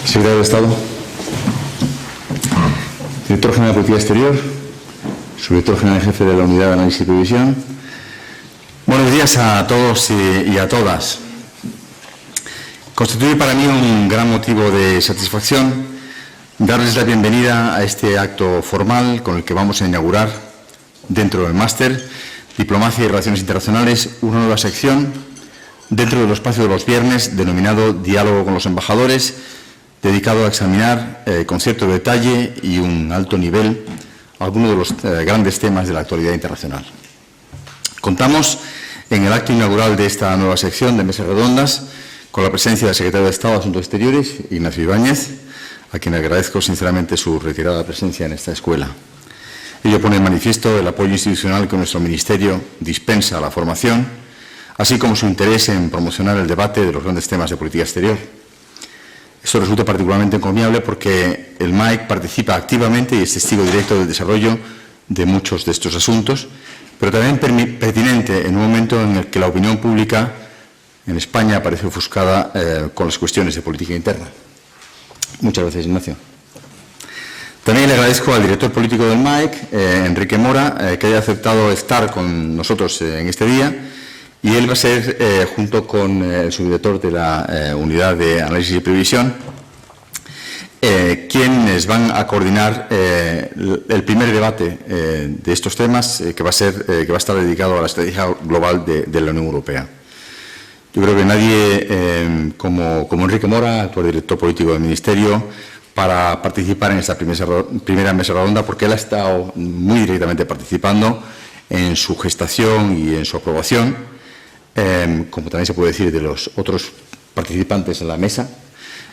Secretario de Estado, Director General de Política Exterior, Subdirector General Jefe de la Unidad de Análisis y Previsión. Buenos días a todos y a todas. Constituye para mí un gran motivo de satisfacción darles la bienvenida a este acto formal con el que vamos a inaugurar, dentro del máster Diplomacia y Relaciones Internacionales, una nueva sección dentro del espacio de los viernes denominado Diálogo con los Embajadores, dedicado a examinar con cierto detalle y un alto nivel algunos de los grandes temas de la actualidad internacional. Contamos en el acto inaugural de esta nueva sección de mesas redondas con la presencia del Secretario de Estado de Asuntos Exteriores, Ignacio Ibáñez, a quien agradezco sinceramente su reiterada presencia en esta escuela. Ello pone en manifiesto el apoyo institucional que nuestro Ministerio dispensa a la formación, así como su interés en promocionar el debate de los grandes temas de política exterior. Esto resulta particularmente encomiable porque el MAEC participa activamente y es testigo directo del desarrollo de muchos de estos asuntos, pero también pertinente en un momento en el que la opinión pública en España parece ofuscada con las cuestiones de política interna. Muchas gracias, Ignacio. También le agradezco al director político del MAEC, Enrique Mora, que haya aceptado estar con nosotros en este día, y él va a ser, junto con el subdirector de la Unidad de Análisis y Previsión, quienes van a coordinar el primer debate de estos temas que va a estar dedicado a la estrategia global de la Unión Europea. Yo creo que nadie como Enrique Mora, actual director político del Ministerio, para participar en esta primera mesa redonda, porque él ha estado muy directamente participando en su gestación y en su aprobación, como también se puede decir de los otros participantes en la mesa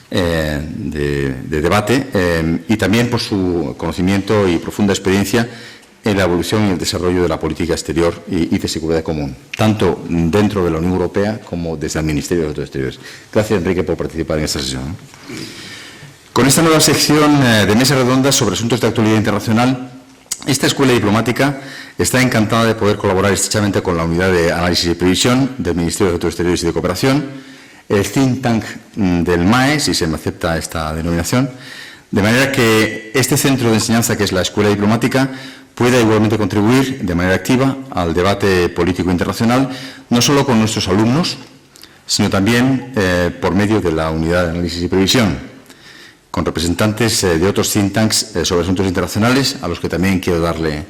de debate, y también por su conocimiento y profunda experiencia en la evolución y el desarrollo de la política exterior y de seguridad común, tanto dentro de la Unión Europea como desde el Ministerio de Asuntos Exteriores. Gracias, Enrique, por participar en esta sesión. Con esta nueva sección de mesas redondas sobre asuntos de actualidad internacional, esta escuela diplomática está encantada de poder colaborar estrechamente con la Unidad de Análisis y Previsión del Ministerio de Asuntos Exteriores y de Cooperación, el think tank del MAE, si se me acepta esta denominación, de manera que este centro de enseñanza, que es la escuela diplomática, pueda igualmente contribuir de manera activa al debate político internacional, no solo con nuestros alumnos, sino también por medio de la Unidad de Análisis y Previsión, con representantes de otros think tanks sobre asuntos internacionales, a los que también quiero darle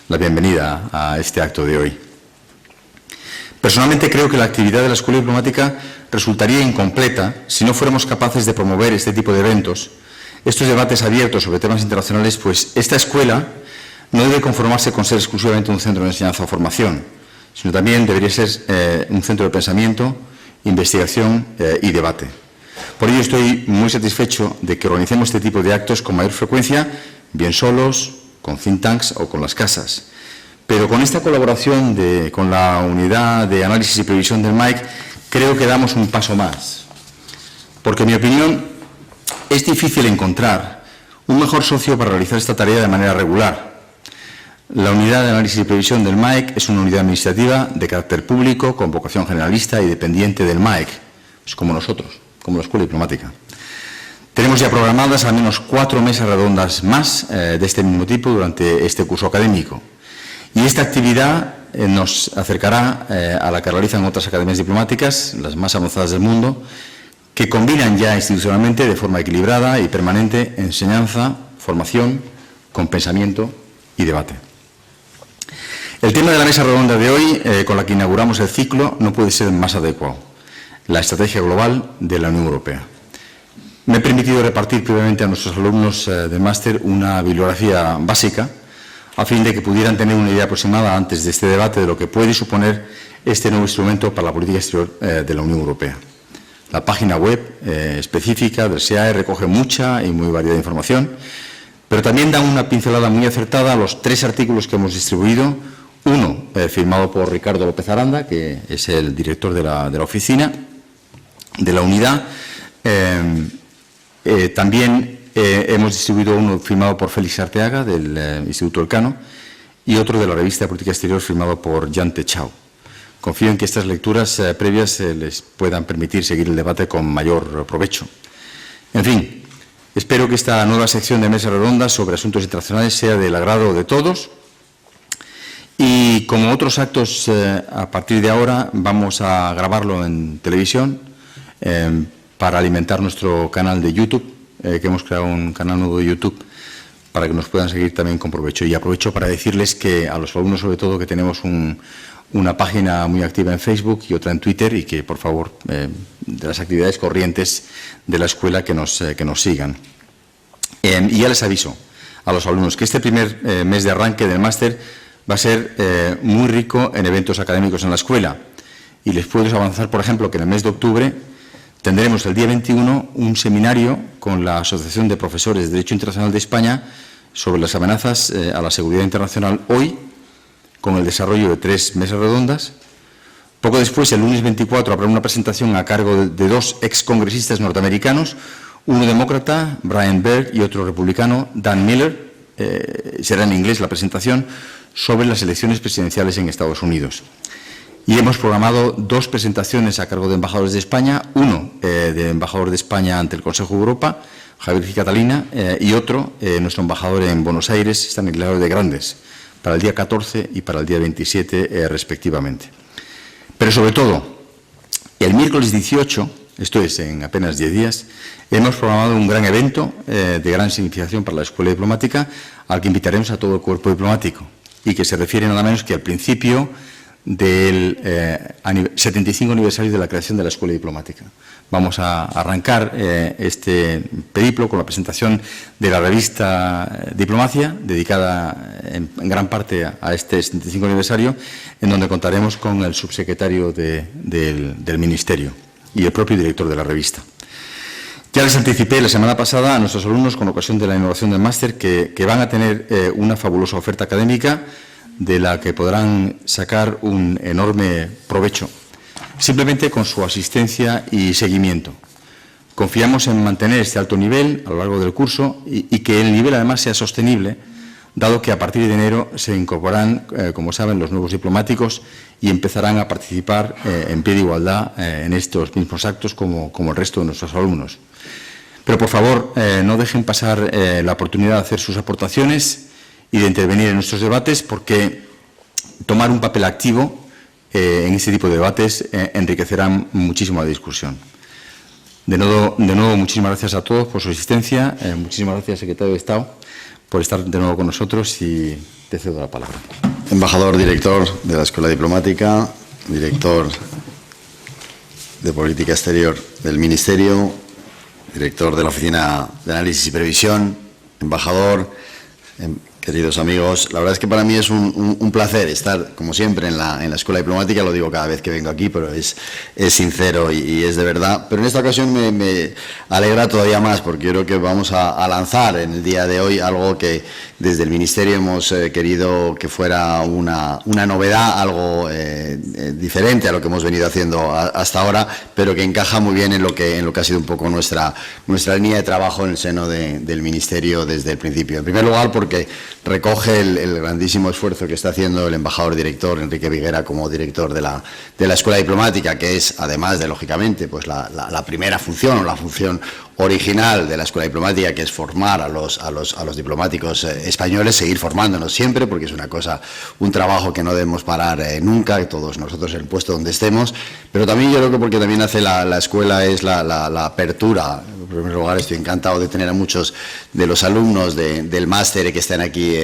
la bienvenida a este acto de hoy. Personalmente creo que la actividad de la Escuela Diplomática resultaría incompleta si no fuéramos capaces de promover este tipo de eventos, estos debates abiertos sobre temas internacionales, pues esta escuela no debe conformarse con ser exclusivamente un centro de enseñanza o formación, sino también debería ser un centro de pensamiento, investigación y debate. Por ello estoy muy satisfecho de que organicemos este tipo de actos con mayor frecuencia, bien solos, con think tanks o con las casas. Pero con esta colaboración con la Unidad de Análisis y Previsión del MAEC, creo que damos un paso más. Porque, en mi opinión, es difícil encontrar un mejor socio para realizar esta tarea de manera regular. La Unidad de Análisis y Previsión del MAEC es una unidad administrativa de carácter público, con vocación generalista y dependiente del MAEC, pues como nosotros, como la Escuela Diplomática. Tenemos ya programadas al menos 4 mesas redondas más de este mismo tipo durante este curso académico. Y esta actividad nos acercará a la que realizan otras academias diplomáticas, las más avanzadas del mundo, que combinan ya institucionalmente de forma equilibrada y permanente enseñanza, formación, con pensamiento y debate. El tema de la mesa redonda de hoy, con la que inauguramos el ciclo, no puede ser más adecuado: la estrategia global de la Unión Europea. Me he permitido repartir previamente a nuestros alumnos de máster una bibliografía básica, a fin de que pudieran tener una idea aproximada antes de este debate de lo que puede suponer este nuevo instrumento para la política exterior de la Unión Europea. La página web específica del SEAE recoge mucha y muy variada información, pero también da una pincelada muy acertada a los 3 artículos que hemos distribuido. Uno, firmado por Ricardo López Aranda, que es el director de la oficina, de la unidad. También hemos distribuido uno firmado por Félix Arteaga, del Instituto Elcano, y otro de la revista de Política Exterior firmado por Jan Techau. Confío en que estas lecturas previas les puedan permitir seguir el debate con mayor provecho. En fin, Espero que esta nueva sección de Mesa Redonda sobre asuntos internacionales sea del agrado de todos. Y como otros actos, a partir de ahora vamos a grabarlo en televisión para alimentar nuestro canal de YouTube, que hemos creado un canal nuevo de YouTube para que nos puedan seguir también con provecho. Y aprovecho para decirles que a los alumnos, sobre todo, que tenemos una página muy activa en Facebook y otra en Twitter, y que, por favor, de las actividades corrientes de la escuela que nos sigan. Y ya les aviso a los alumnos que este primer mes de arranque del máster va a ser muy rico en eventos académicos en la escuela. Y les puedo avanzar, por ejemplo, que en el mes de octubre tendremos el día 21 un seminario con la Asociación de Profesores de Derecho Internacional de España sobre las amenazas a la seguridad internacional hoy, con el desarrollo de 3 mesas redondas. Poco después, el lunes 24, habrá una presentación a cargo de 2 excongresistas norteamericanos, uno demócrata, Brian Byrd, y otro republicano, Dan Miller. Será en inglés la presentación sobre las elecciones presidenciales en Estados Unidos. Y hemos programado 2 presentaciones a cargo de embajadores de España, uno de embajador de España ante el Consejo de Europa, Javier Catalina, y otro, nuestro embajador en Buenos Aires, Stanislao de Grandes, para el día 14 y para el día 27 respectivamente. Pero sobre todo, el miércoles 18, esto es en apenas 10 días, hemos programado un gran evento de gran significación para la Escuela Diplomática, al que invitaremos a todo el cuerpo diplomático, y que se refiere nada menos que al principio del 75 aniversario de la creación de la Escuela Diplomática. Vamos a arrancar este periplo con la presentación de la revista Diplomacia, dedicada en gran parte a este 75 aniversario, en donde contaremos con el subsecretario del Ministerio y el propio director de la revista. Ya les anticipé la semana pasada a nuestros alumnos, con ocasión de la inauguración del máster, que van a tener una fabulosa oferta académica de la que podrán sacar un enorme provecho, simplemente con su asistencia y seguimiento. Confiamos en mantener este alto nivel a lo largo del curso y que el nivel además sea sostenible, dado que a partir de enero se incorporarán, como saben, los nuevos diplomáticos y empezarán a participar en pie de igualdad en estos mismos actos como el resto de nuestros alumnos. Pero, por favor, no dejen pasar la oportunidad de hacer sus aportaciones y de intervenir en nuestros debates, porque tomar un papel activo en este tipo de debates enriquecerá muchísimo la discusión. De nuevo, muchísimas gracias a todos por su asistencia. Muchísimas gracias, secretario de Estado, por estar de nuevo con nosotros, y te cedo la palabra. Embajador director de la Escuela Diplomática, director de Política Exterior del Ministerio, director de la Oficina de Análisis y Previsión, embajador, queridos amigos, la verdad es que para mí es un placer estar, como siempre, en la Escuela Diplomática. Lo digo cada vez que vengo aquí, pero es sincero y es de verdad. Pero en esta ocasión me alegra todavía más, porque yo creo que vamos a lanzar en el día de hoy algo que desde el Ministerio hemos querido que fuera una novedad, algo diferente a lo que hemos venido haciendo hasta ahora, pero que encaja muy bien en lo que ha sido un poco nuestra línea de trabajo en el seno del Ministerio desde el principio. En primer lugar, porque recoge el grandísimo esfuerzo que está haciendo el embajador director Enrique Viguera como director de la Escuela Diplomática, que es, además de, lógicamente, pues la primera función, o la función original de la Escuela Diplomática, que es formar a los diplomáticos españoles, seguir formándonos siempre, porque es un trabajo que no debemos parar nunca, todos nosotros en el puesto donde estemos, pero también yo creo que porque también hace la escuela es la apertura. En primer lugar, estoy encantado de tener a muchos de los alumnos del máster que están aquí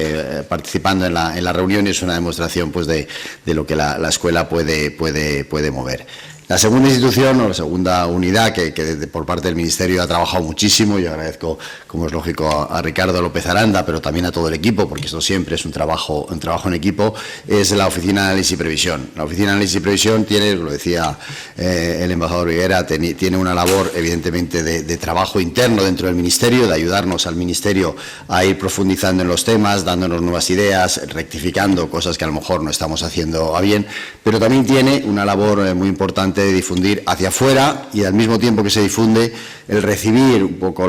participando en la reunión, y es una demostración pues de lo que la escuela puede mover. La segunda institución, o la segunda unidad que por parte del Ministerio ha trabajado muchísimo, y agradezco, como es lógico, a Ricardo López Aranda, pero también a todo el equipo, porque esto siempre es un trabajo en equipo, es la Oficina de Análisis y Previsión. La Oficina de Análisis y Previsión tiene, lo decía el embajador Viguera, tiene una labor evidentemente de trabajo interno dentro del Ministerio, de ayudarnos al Ministerio a ir profundizando en los temas, dándonos nuevas ideas, rectificando cosas que a lo mejor no estamos haciendo a bien, pero también tiene una labor muy importante importante difundir hacia afuera y al mismo tiempo que se difunde el recibir un poco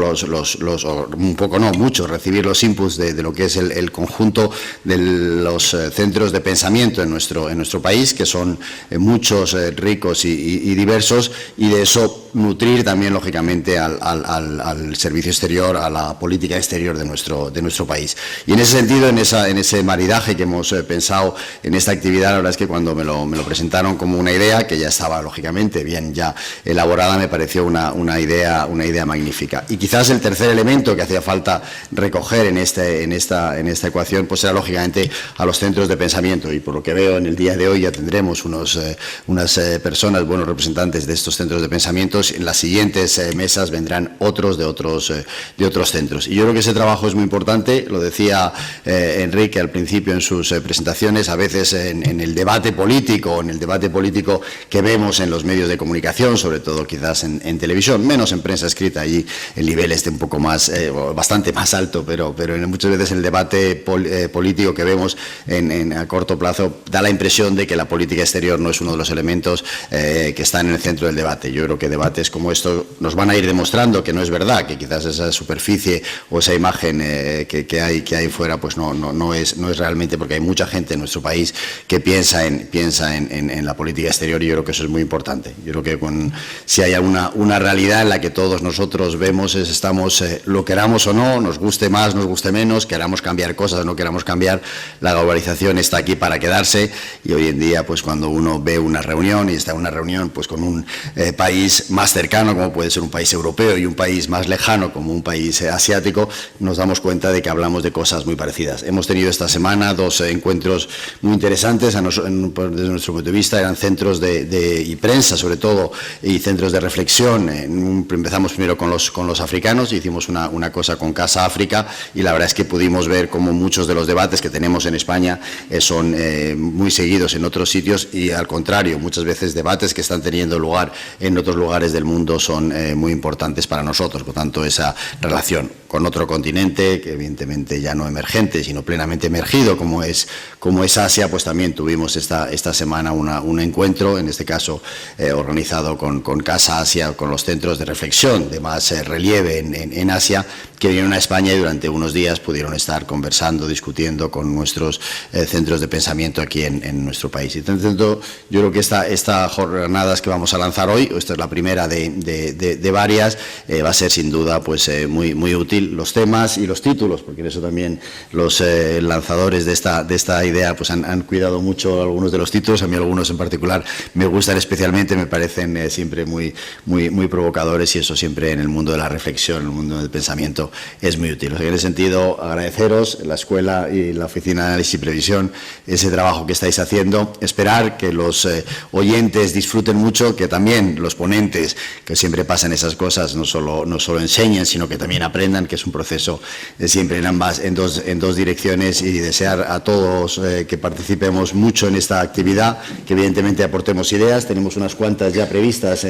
recibir los inputs de lo que es el conjunto de los centros de pensamiento en nuestro país, que son muchos, ricos y diversos, y de eso nutrir también, lógicamente, al servicio exterior, a la política exterior de nuestro país. Y en ese sentido, en ese maridaje que hemos pensado en esta actividad, la verdad es que cuando me lo presentaron como una idea, que ya estaba, lógicamente, bien ya elaborada, me pareció una idea magnífica. Y quizás el tercer elemento que hacía falta recoger en esta ecuación, pues era, lógicamente, a los centros de pensamiento. Y por lo que veo en el día de hoy ya tendremos unas personas, buenos representantes de estos centros de pensamientos. En las siguientes mesas vendrán otros de otros centros. Y yo creo que ese trabajo es muy importante, lo decía Enrique al principio en sus presentaciones. A veces en el debate político que vemos en los medios de comunicación, sobre todo quizás en televisión, menos en prensa escrita, allí el nivel esté un poco más, bastante más alto, pero muchas veces el debate político que vemos a corto plazo da la impresión de que la política exterior no es uno de los elementos que están en el centro del debate. Yo creo que debates como esto nos van a ir demostrando que no es verdad, que quizás esa superficie o esa imagen que hay fuera pues no es realmente, porque hay mucha gente en nuestro país que piensa en la política exterior, y yo creo que eso es muy importante. Yo creo que si hay una realidad en la que todos nosotros vemos, lo queramos o no, nos guste más, nos guste menos, queramos cambiar cosas o no queramos cambiar, la globalización está aquí para quedarse. Y hoy en día, pues cuando uno ve una reunión y está en una reunión pues con un país más cercano, como puede ser un país europeo, y un país más lejano, como un país asiático, nos damos cuenta de que hablamos de cosas muy parecidas. Hemos tenido esta semana 2 encuentros muy interesantes. Desde nuestro punto de vista eran centros y prensa, sobre todo, y centros de reflexión. Empezamos primero con los africanos, hicimos una cosa con Casa África, y la verdad es que pudimos ver cómo muchos de los debates que tenemos en España son muy seguidos en otros sitios, y al contrario, muchas veces debates que están teniendo lugar en otros lugares del mundo son muy importantes para nosotros. Por tanto, esa relación con otro continente, que evidentemente ya no emergente, sino plenamente emergido, como es Asia, pues también tuvimos esta semana un encuentro, en este caso organizado con Casa Asia, con los centros de reflexión de más relieve en Asia, que vinieron a España y durante unos días pudieron estar conversando, discutiendo con nuestros centros de pensamiento aquí en nuestro país. Y por tanto, yo creo que estas jornadas que vamos a lanzar hoy, esta es la primera de varias, va a ser sin duda pues muy útil. Los temas y los títulos, porque en eso también los lanzadores de esta idea pues han cuidado mucho algunos de los títulos. A mí algunos en particular me gustan especialmente, me parecen siempre muy provocadores, y eso siempre en el mundo de la reflexión, en el mundo del pensamiento, es muy útil. O sea, en ese sentido, agradeceros, la Escuela y la Oficina de Análisis y Previsión, ese trabajo que estáis haciendo. Esperar que los oyentes disfruten mucho, que también los ponentes, que siempre pasan esas cosas, no solo enseñen, sino que también aprendan, que es un proceso siempre en dos direcciones, y desear a todos que participemos mucho en esta actividad, que evidentemente aportemos ideas. Tenemos unas cuantas ya previstas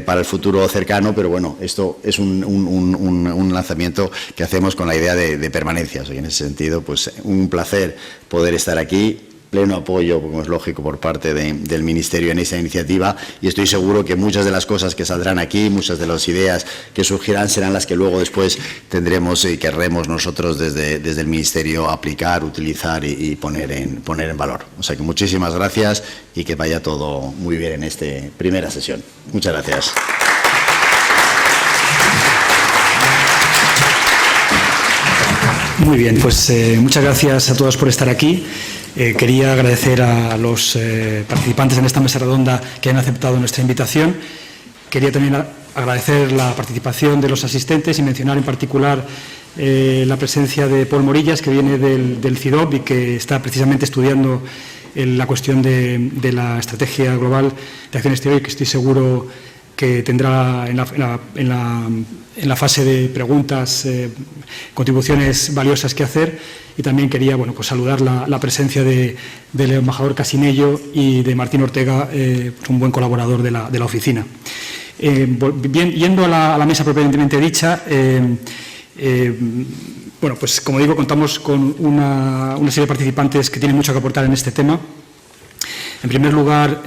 para el futuro cercano, pero bueno, esto es un lanzamiento que hacemos con la idea de permanencia. O sea, en ese sentido, pues un placer poder estar aquí. Pleno apoyo, como es lógico, por parte del Ministerio en esa iniciativa, y estoy seguro que muchas de las cosas que saldrán aquí, muchas de las ideas que surgirán, serán las que luego después tendremos y querremos nosotros desde el Ministerio aplicar, utilizar y poner en valor. O sea que muchísimas gracias, y que vaya todo muy bien en esta primera sesión. Muchas gracias. Muy bien, pues muchas gracias a todos por estar aquí. Quería agradecer a los participantes en esta mesa redonda que han aceptado nuestra invitación. Quería también agradecer la participación de los asistentes y mencionar en particular la presencia de Paul Morillas, que viene del CIDOB y que está precisamente estudiando la cuestión de la estrategia global de acción exterior, y que estoy seguro que tendrá en la fase de preguntas contribuciones valiosas que hacer. Y también quería pues saludar la presencia del embajador Casinello y de Martín Ortega, un buen colaborador de la oficina. Bien, yendo a la mesa propiamente dicha, pues como digo, contamos con una serie de participantes que tienen mucho que aportar en este tema. En primer lugar,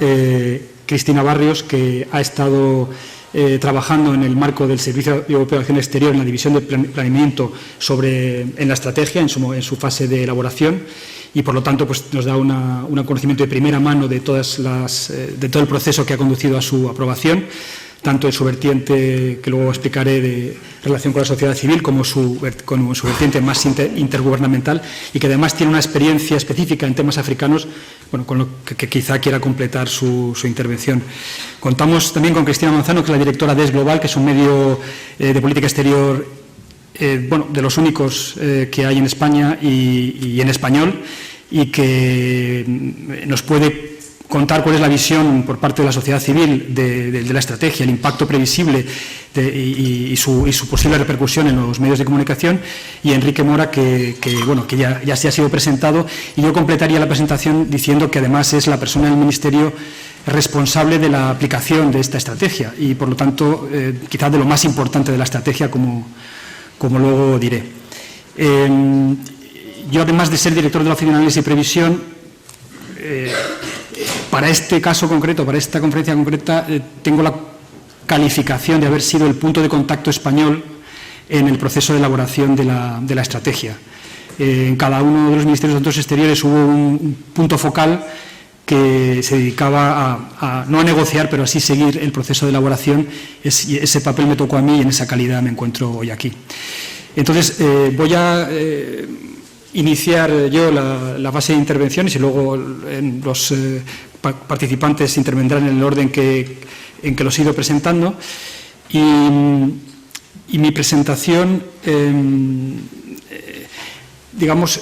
Cristina Barrios, que ha estado trabajando en el marco del Servicio Europeo de Acción Exterior en la división de planeamiento en la estrategia, en su fase de elaboración, y por lo tanto pues, nos da un conocimiento de primera mano de todo el proceso que ha conducido a su aprobación, tanto en su vertiente, que luego explicaré, de relación con la sociedad civil, como su vertiente más intergubernamental, y que además tiene una experiencia específica en temas africanos, bueno, con lo que quizá quiera completar su intervención. Contamos también con Cristina Manzano, que es la directora de ES Global, que es un medio de política exterior, de los únicos que hay en España y en español, y que nos puede contar cuál es la visión por parte de la sociedad civil de la estrategia, el impacto previsible y su posible repercusión en los medios de comunicación, y Enrique Mora, que ya se ha sido presentado, y yo completaría la presentación diciendo que además es la persona del Ministerio responsable de la aplicación de esta estrategia y, por lo tanto, quizás de lo más importante de la estrategia, como luego diré. Yo, además de ser director de la Oficina de Análisis y Previsión, para este caso concreto, para esta conferencia concreta, tengo la calificación de haber sido el punto de contacto español en el proceso de elaboración de la estrategia. En cada uno de los ministerios de Asuntos Exteriores hubo un punto focal que se dedicaba no a negociar, pero así seguir el proceso de elaboración. Ese papel me tocó a mí y en esa calidad me encuentro hoy aquí. Entonces, voy a iniciar yo la fase de intervenciones y luego los participantes intervendrán en el orden en que los he ido presentando. Y mi presentación, digamos,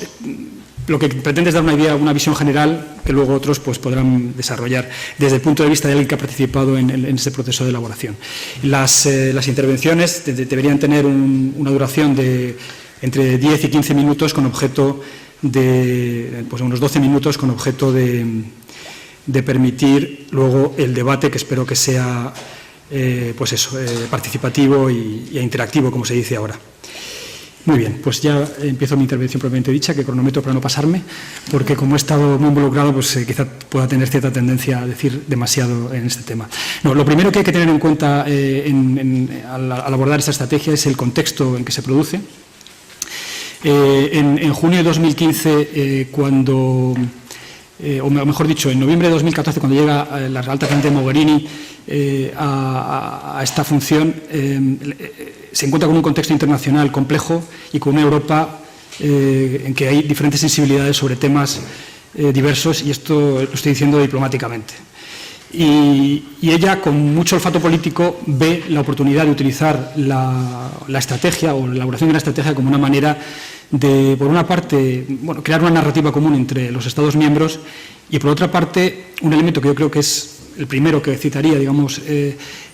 lo que pretende es dar una idea, una visión general que luego otros pues, podrán desarrollar desde el punto de vista de alguien que ha participado en ese proceso de elaboración. Las intervenciones deberían tener una duración de entre 10 y 15 minutos con objeto de, pues unos 12 minutos con objeto de permitir luego el debate, que espero que sea participativo e interactivo, como se dice ahora. Muy bien, pues ya empiezo mi intervención propiamente dicha, que cronometro para no pasarme, porque como he estado muy involucrado, pues quizá pueda tener cierta tendencia a decir demasiado en este tema. No, lo primero que hay que tener en cuenta al abordar esta estrategia es el contexto en que se produce. En junio de 2015, o mejor dicho, en noviembre de 2014, cuando llega la alta representante Mogherini a esta función, se encuentra con un contexto internacional complejo y con una Europa en que hay diferentes sensibilidades sobre temas diversos, y esto lo estoy diciendo diplomáticamente. Y ella, con mucho olfato político, ve la oportunidad de utilizar la estrategia o la elaboración de la estrategia como una manera de, por una parte, crear una narrativa común entre los Estados miembros, y por otra parte, un elemento que yo creo que es el primero que citaría, digamos,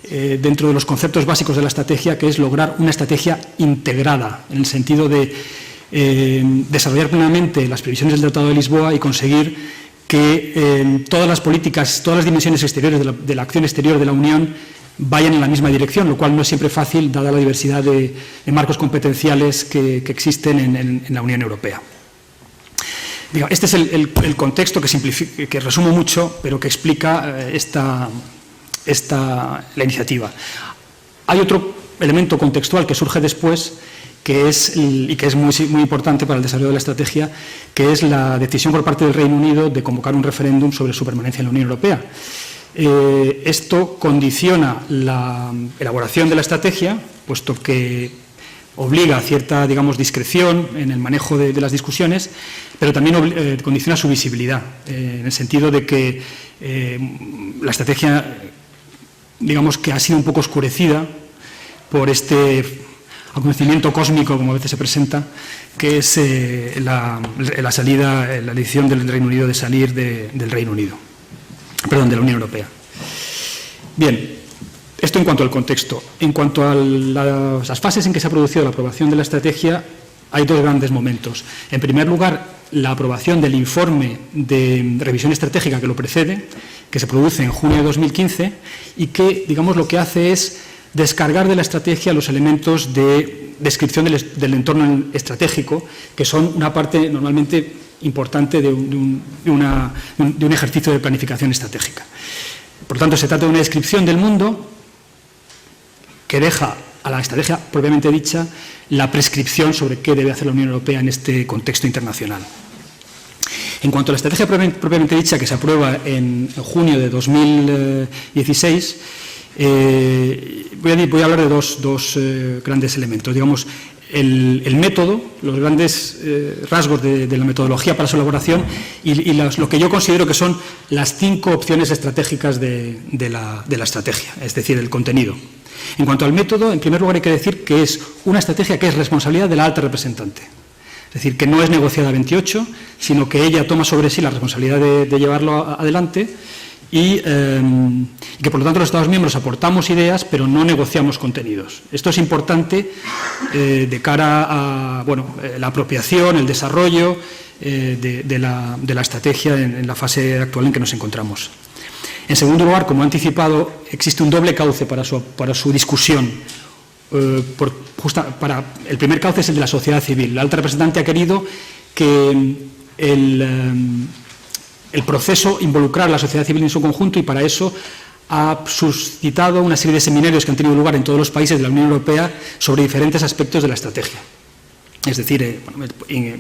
dentro de los conceptos básicos de la estrategia, que es lograr una estrategia integrada, en el sentido de desarrollar plenamente las previsiones del Tratado de Lisboa y conseguir que todas las políticas, todas las dimensiones exteriores de la acción exterior de la Unión vayan en la misma dirección, lo cual no es siempre fácil, dada la diversidad de marcos competenciales que existen en la Unión Europea. Este es el contexto que resumo mucho, pero que explica la iniciativa. Hay otro elemento contextual que surge después, que es muy importante para el desarrollo de la estrategia, que es la decisión por parte del Reino Unido de convocar un referéndum sobre su permanencia en la Unión Europea. Esto condiciona la elaboración de la estrategia, puesto que obliga a cierta, digamos, discreción en el manejo de las discusiones, pero también condiciona su visibilidad, en el sentido de que la estrategia, digamos, que ha sido un poco oscurecida por este acontecimiento cósmico, como a veces se presenta, que es la decisión del Reino Unido de salir de la Unión Europea. Bien, esto en cuanto al contexto. En cuanto a las fases en que se ha producido la aprobación de la estrategia, hay dos grandes momentos. En primer lugar, la aprobación del informe de revisión estratégica que lo precede, que se produce en junio de 2015 y que, digamos, lo que hace es descargar de la estrategia los elementos de descripción del entorno estratégico, que son una parte normalmente importante de un ejercicio de planificación estratégica. Por tanto, se trata de una descripción del mundo que deja a la estrategia propiamente dicha la prescripción sobre qué debe hacer la Unión Europea en este contexto internacional. En cuanto a la estrategia propiamente dicha, que se aprueba en junio de 2016, voy a hablar de dos grandes elementos. Digamos, el método, los grandes rasgos de la metodología para su elaboración y lo que yo considero que son las 5 opciones estratégicas de la estrategia, es decir, el contenido. En cuanto al método, en primer lugar hay que decir que es una estrategia que es responsabilidad de la alta representante. Es decir, que no es negociada a 28, sino que ella toma sobre sí la responsabilidad de llevarlo adelante y que, por lo tanto, los Estados miembros aportamos ideas, pero no negociamos contenidos. Esto es importante de cara a la apropiación, el desarrollo de la estrategia en la fase actual en que nos encontramos. En segundo lugar, como he anticipado, existe un doble cauce para su discusión. El primer cauce es el de la sociedad civil. La alta representante ha querido que el proceso involucrar a la sociedad civil en su conjunto y para eso ha suscitado una serie de seminarios que han tenido lugar en todos los países de la Unión Europea sobre diferentes aspectos de la estrategia. Es decir,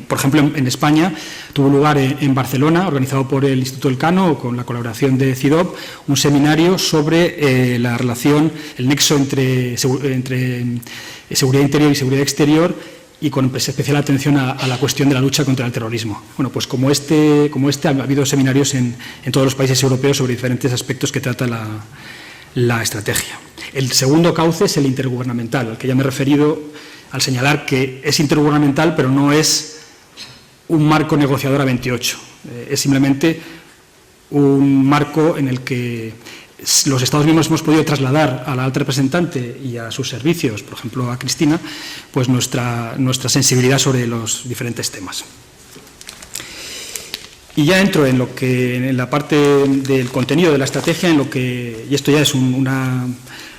por ejemplo, en España tuvo lugar en Barcelona, organizado por el Instituto Elcano, con la colaboración de CIDOB, un seminario sobre la relación, el nexo entre seguridad interior y seguridad exterior, y con especial atención a la cuestión de la lucha contra el terrorismo. Bueno, pues como este ha habido seminarios en todos los países europeos sobre diferentes aspectos que trata la estrategia. El segundo cauce es el intergubernamental, al que ya me he referido al señalar que es intergubernamental, pero no es un marco negociador a 28. Es simplemente un marco en el que los Estados miembros hemos podido trasladar a la alta representante y a sus servicios, por ejemplo a Cristina, pues nuestra sensibilidad sobre los diferentes temas. Y ya entro en la parte del contenido de la estrategia, y esto ya es una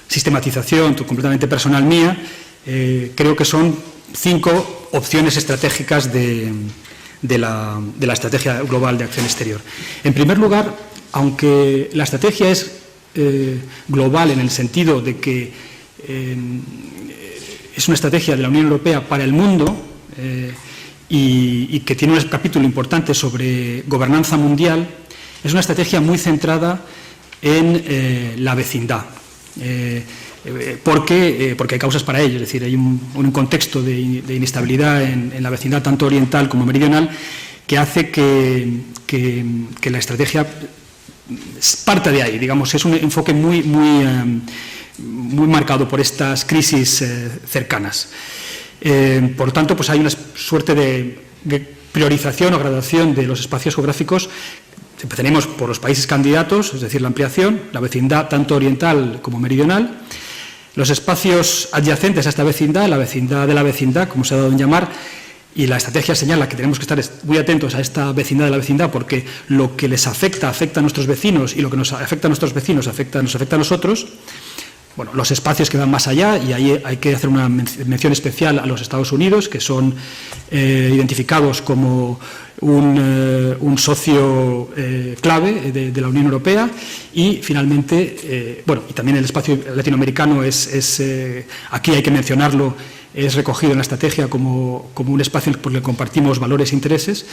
sistematización completamente personal mía. Creo que son 5 opciones estratégicas de la estrategia global de acción exterior. En primer lugar, aunque la estrategia es global en el sentido de que es una estrategia de la Unión Europea para el mundo y que tiene un capítulo importante sobre gobernanza mundial, es una estrategia muy centrada en la vecindad. Porque hay causas para ello, es decir, hay un contexto de inestabilidad en la vecindad tanto oriental como meridional que hace que la estrategia parta de ahí, digamos, es un enfoque muy marcado por estas crisis cercanas. Por tanto, pues hay una suerte de priorización o graduación de los espacios geográficos. Empezaremos por los países candidatos, es decir, la ampliación, la vecindad tanto oriental como meridional, los espacios adyacentes a esta vecindad, la vecindad de la vecindad, como se ha dado en llamar, y la estrategia señala que tenemos que estar muy atentos a esta vecindad de la vecindad porque lo que les afecta a nuestros vecinos y lo que nos afecta a nuestros vecinos nos afecta a nosotros. Bueno, los espacios que van más allá, y ahí hay que hacer una mención especial a los Estados Unidos, que son identificados como un socio clave de la Unión Europea, y finalmente, y también el espacio latinoamericano aquí hay que mencionarlo, es recogido en la estrategia como un espacio por el que compartimos valores e intereses.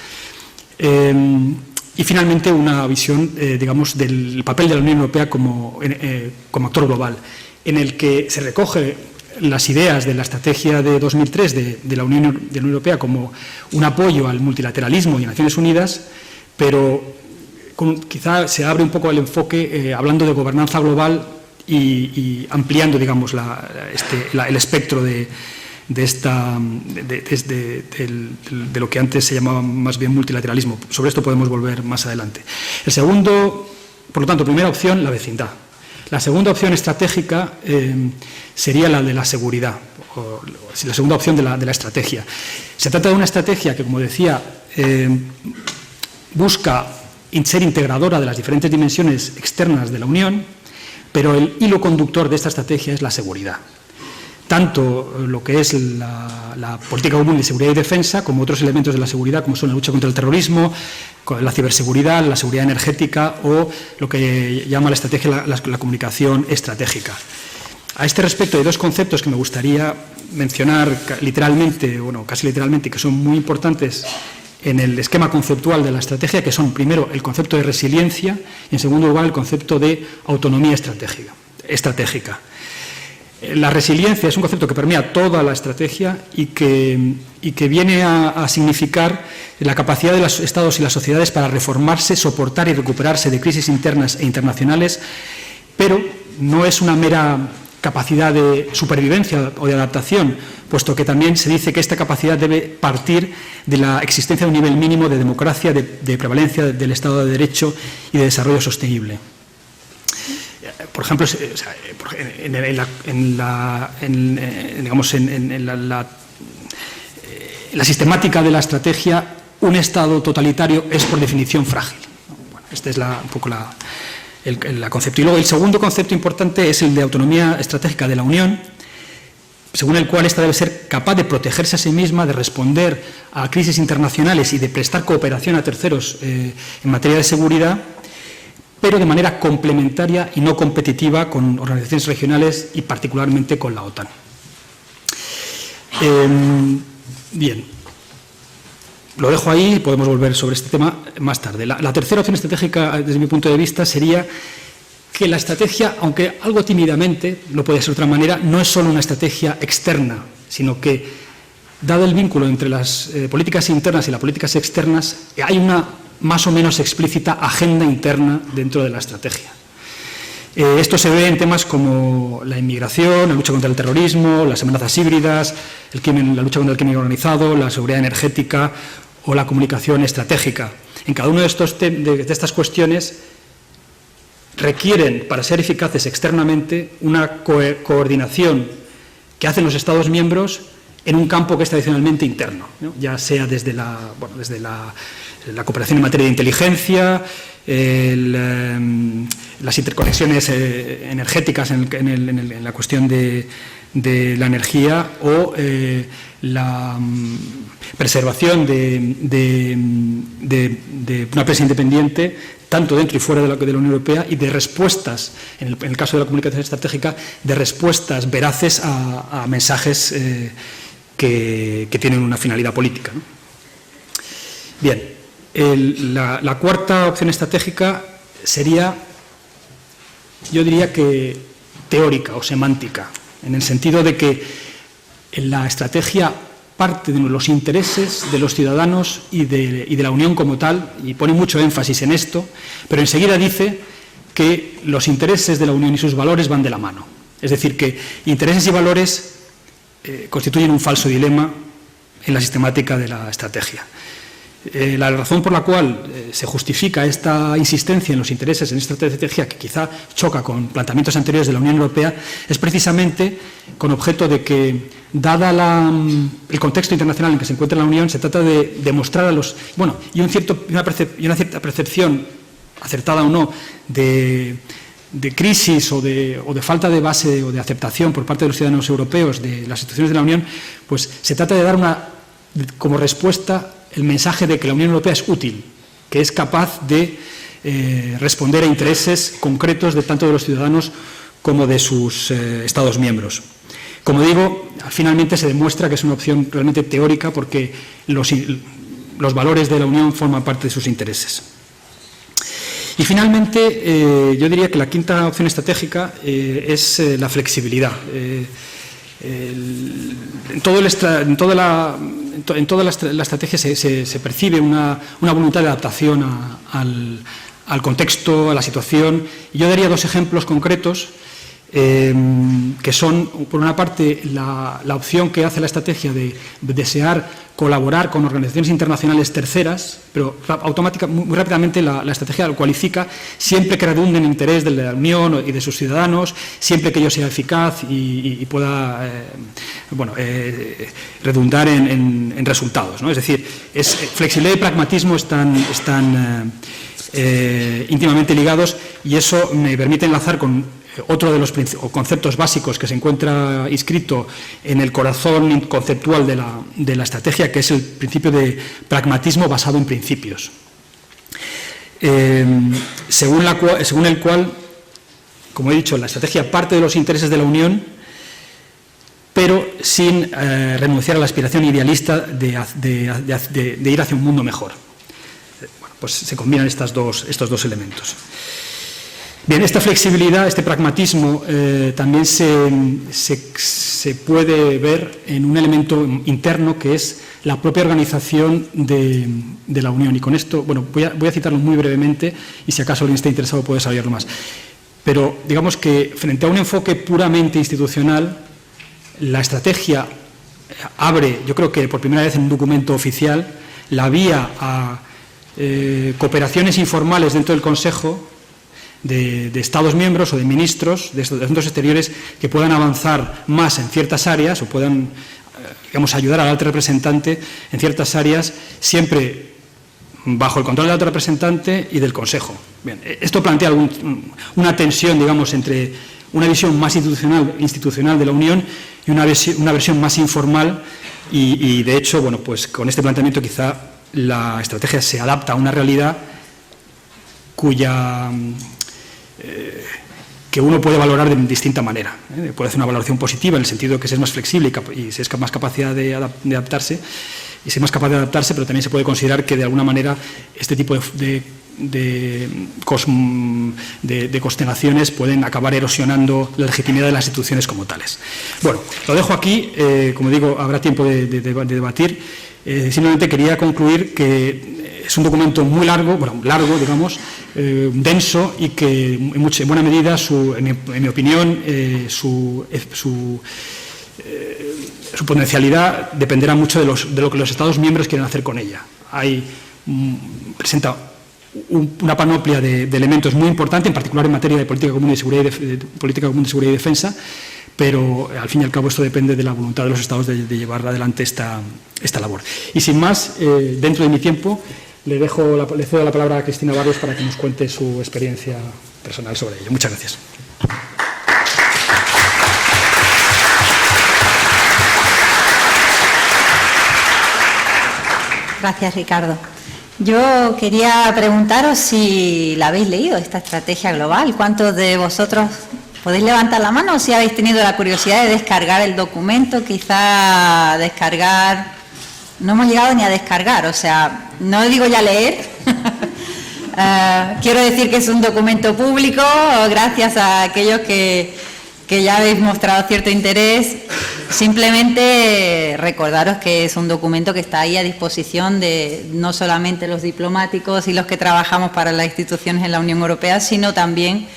Y finalmente una visión, digamos, del papel de la Unión Europea como actor global, en el que se recoge las ideas de la estrategia de 2003 de la Unión Europea como un apoyo al multilateralismo y a Naciones Unidas, pero quizá se abre un poco el enfoque hablando de gobernanza global y ampliando, digamos, el espectro de lo que antes se llamaba más bien multilateralismo. Sobre esto podemos volver más adelante. Por lo tanto, primera opción, la vecindad. La segunda opción estratégica sería la de la seguridad, la segunda opción de la estrategia. Se trata de una estrategia que, como decía, busca ser integradora de las diferentes dimensiones externas de la Unión, pero el hilo conductor de esta estrategia es la seguridad. tanto lo que es la política común de seguridad y defensa como otros elementos de la seguridad, como son la lucha contra el terrorismo, la ciberseguridad, la seguridad energética o lo que llama la estrategia la comunicación estratégica. A este respecto hay dos conceptos que me gustaría mencionar literalmente, bueno, casi literalmente, que son muy importantes en el esquema conceptual de la estrategia, que son, primero, el concepto de resiliencia y, en segundo lugar, el concepto de autonomía estratégica. La resiliencia es un concepto que permea toda la estrategia y que viene a significar la capacidad de los estados y las sociedades para reformarse, soportar y recuperarse de crisis internas e internacionales, pero no es una mera capacidad de supervivencia o de adaptación, puesto que también se dice que esta capacidad debe partir de la existencia de un nivel mínimo de democracia, de prevalencia del Estado de Derecho y de desarrollo sostenible. Por ejemplo, en la sistemática de la estrategia, un Estado totalitario es por definición frágil. Bueno, este es un poco el concepto. Y luego el segundo concepto importante es el de autonomía estratégica de la Unión, según el cual ésta debe ser capaz de protegerse a sí misma, de responder a crisis internacionales y de prestar cooperación a terceros en materia de seguridad, pero de manera complementaria y no competitiva con organizaciones regionales y particularmente con la OTAN. Bien, lo dejo ahí y podemos volver sobre este tema más tarde. La tercera opción estratégica, desde mi punto de vista, sería que la estrategia, aunque algo tímidamente, no puede ser de otra manera, no es solo una estrategia externa, sino que, dado el vínculo entre las políticas internas y las políticas externas, hay una más o menos explícita agenda interna dentro de la estrategia. Esto se ve en temas como la inmigración, la lucha contra el terrorismo, las amenazas híbridas, la lucha contra el crimen organizado, la seguridad energética o la comunicación estratégica. En cada una de estas cuestiones requieren, para ser eficaces externamente, una coordinación que hacen los Estados miembros en un campo que es tradicionalmente interno, ¿no? Ya sea desde la cooperación en materia de inteligencia, las interconexiones energéticas en la cuestión de la energía o la preservación de una empresa independiente, tanto dentro y fuera de la Unión Europea, y de respuestas, en el caso de la comunicación estratégica, de respuestas veraces a mensajes que tienen una finalidad política, ¿no? Bien, la cuarta opción estratégica sería, yo diría que teórica o semántica, en el sentido de que la estrategia parte de los intereses de los ciudadanos y de la Unión como tal, y pone mucho énfasis en esto, pero enseguida dice que los intereses de la Unión y sus valores van de la mano. Es decir, que intereses y valores constituyen un falso dilema en la sistemática de la estrategia. La razón por la cual se justifica esta insistencia en los intereses en esta estrategia, que quizá choca con planteamientos anteriores de la Unión Europea, es precisamente con objeto de que, dada el contexto internacional en que se encuentra la Unión, se trata de demostrar a los... Bueno, y una cierta percepción, acertada o no, de crisis o de falta de base o de aceptación por parte de los ciudadanos europeos de las instituciones de la Unión, pues se trata de dar como respuesta el mensaje de que la Unión Europea es útil, que es capaz de responder a intereses concretos tanto de los ciudadanos como de sus Estados miembros. Como digo, finalmente se demuestra que es una opción realmente teórica porque los valores de la Unión forman parte de sus intereses. Y finalmente, yo diría que la quinta opción estratégica es la flexibilidad. En toda la estrategia se percibe una voluntad de adaptación al contexto, a la situación. Y yo daría dos ejemplos concretos que son, por una parte, la opción que hace la estrategia de desear colaborar con organizaciones internacionales terceras, pero muy rápidamente la estrategia lo cualifica siempre que redunde en interés de la Unión y de sus ciudadanos, siempre que ello sea eficaz y pueda redundar en resultados, ¿no? Es decir, flexibilidad y pragmatismo están íntimamente ligados, y eso me permite enlazar con otro de los conceptos básicos que se encuentra inscrito en el corazón conceptual de la estrategia, que es el principio de pragmatismo basado en principios, según el cual, como he dicho, la estrategia parte de los intereses de la Unión, pero sin renunciar a la aspiración idealista de ir hacia un mundo mejor. Bueno, pues se combinan estos dos elementos. Bien, esta flexibilidad, este pragmatismo, también se puede ver en un elemento interno que es la propia organización de la Unión. Y con esto, bueno, voy a citarlo muy brevemente y si acaso alguien está interesado puede saberlo más. Pero digamos que frente a un enfoque puramente institucional, la estrategia abre, yo creo que por primera vez en un documento oficial, la vía a cooperaciones informales dentro del Consejo de Estados miembros o de ministros de asuntos exteriores que puedan avanzar más en ciertas áreas o puedan, digamos, ayudar al alto representante en ciertas áreas, siempre bajo el control del alto representante y del Consejo. Bien, esto plantea una tensión, digamos, entre una visión más institucional de la Unión y una versión más informal y de hecho, bueno, pues con este planteamiento quizá la estrategia se adapta a una realidad que uno puede valorar de distinta manera. Puede hacer una valoración positiva en el sentido de que se es más flexible y se es más capacidad de adaptarse, pero también se puede considerar que de alguna manera este tipo de constelaciones pueden acabar erosionando la legitimidad de las instituciones como tales. Bueno, lo dejo aquí, como digo, habrá tiempo de debatir. Simplemente quería concluir que es un documento muy largo, digamos, denso y que en buena medida, en mi opinión, su potencialidad dependerá mucho de lo que los Estados miembros quieren hacer con ella. Presenta una panoplia de elementos muy importantes, en particular en materia de política común de seguridad y defensa, pero al fin y al cabo esto depende de la voluntad de los Estados de llevar adelante esta labor. Y sin más, dentro de mi tiempo, le cedo la palabra a Cristina Barrios para que nos cuente su experiencia personal sobre ello. Muchas gracias. Gracias, Ricardo. Yo quería preguntaros si la habéis leído, esta estrategia global. ¿Cuántos de vosotros podéis levantar la mano o si habéis tenido la curiosidad de descargar el documento? Quizá descargar... No hemos llegado ni a descargar, o sea, no digo ya leer. Quiero decir que es un documento público, gracias a aquellos que ya habéis mostrado cierto interés. Simplemente recordaros que es un documento que está ahí a disposición de no solamente los diplomáticos y los que trabajamos para las instituciones en la Unión Europea, sino también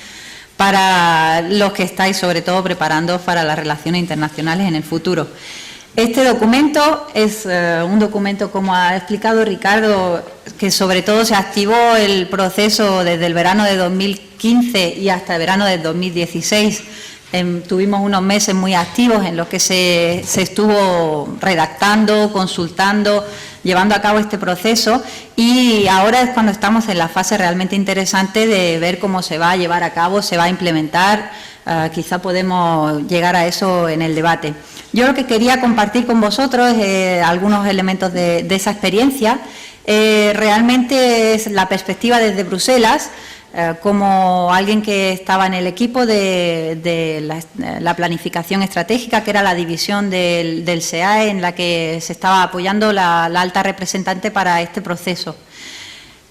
para los que estáis sobre todo preparando para las relaciones internacionales en el futuro. Este documento es un documento, como ha explicado Ricardo, que sobre todo se activó el proceso desde el verano de 2015 y hasta el verano de 2016. Tuvimos unos meses muy activos en los que se estuvo redactando, consultando, llevando a cabo este proceso y ahora es cuando estamos en la fase realmente interesante de ver cómo se va a llevar a cabo, se va a implementar. Quizá podemos llegar a eso en el debate. Yo lo que quería compartir con vosotros algunos elementos de esa experiencia. Realmente es la perspectiva desde Bruselas, como alguien que estaba en el equipo de la planificación estratégica, que era la división del SEAE, en la que se estaba apoyando la alta representante para este proceso.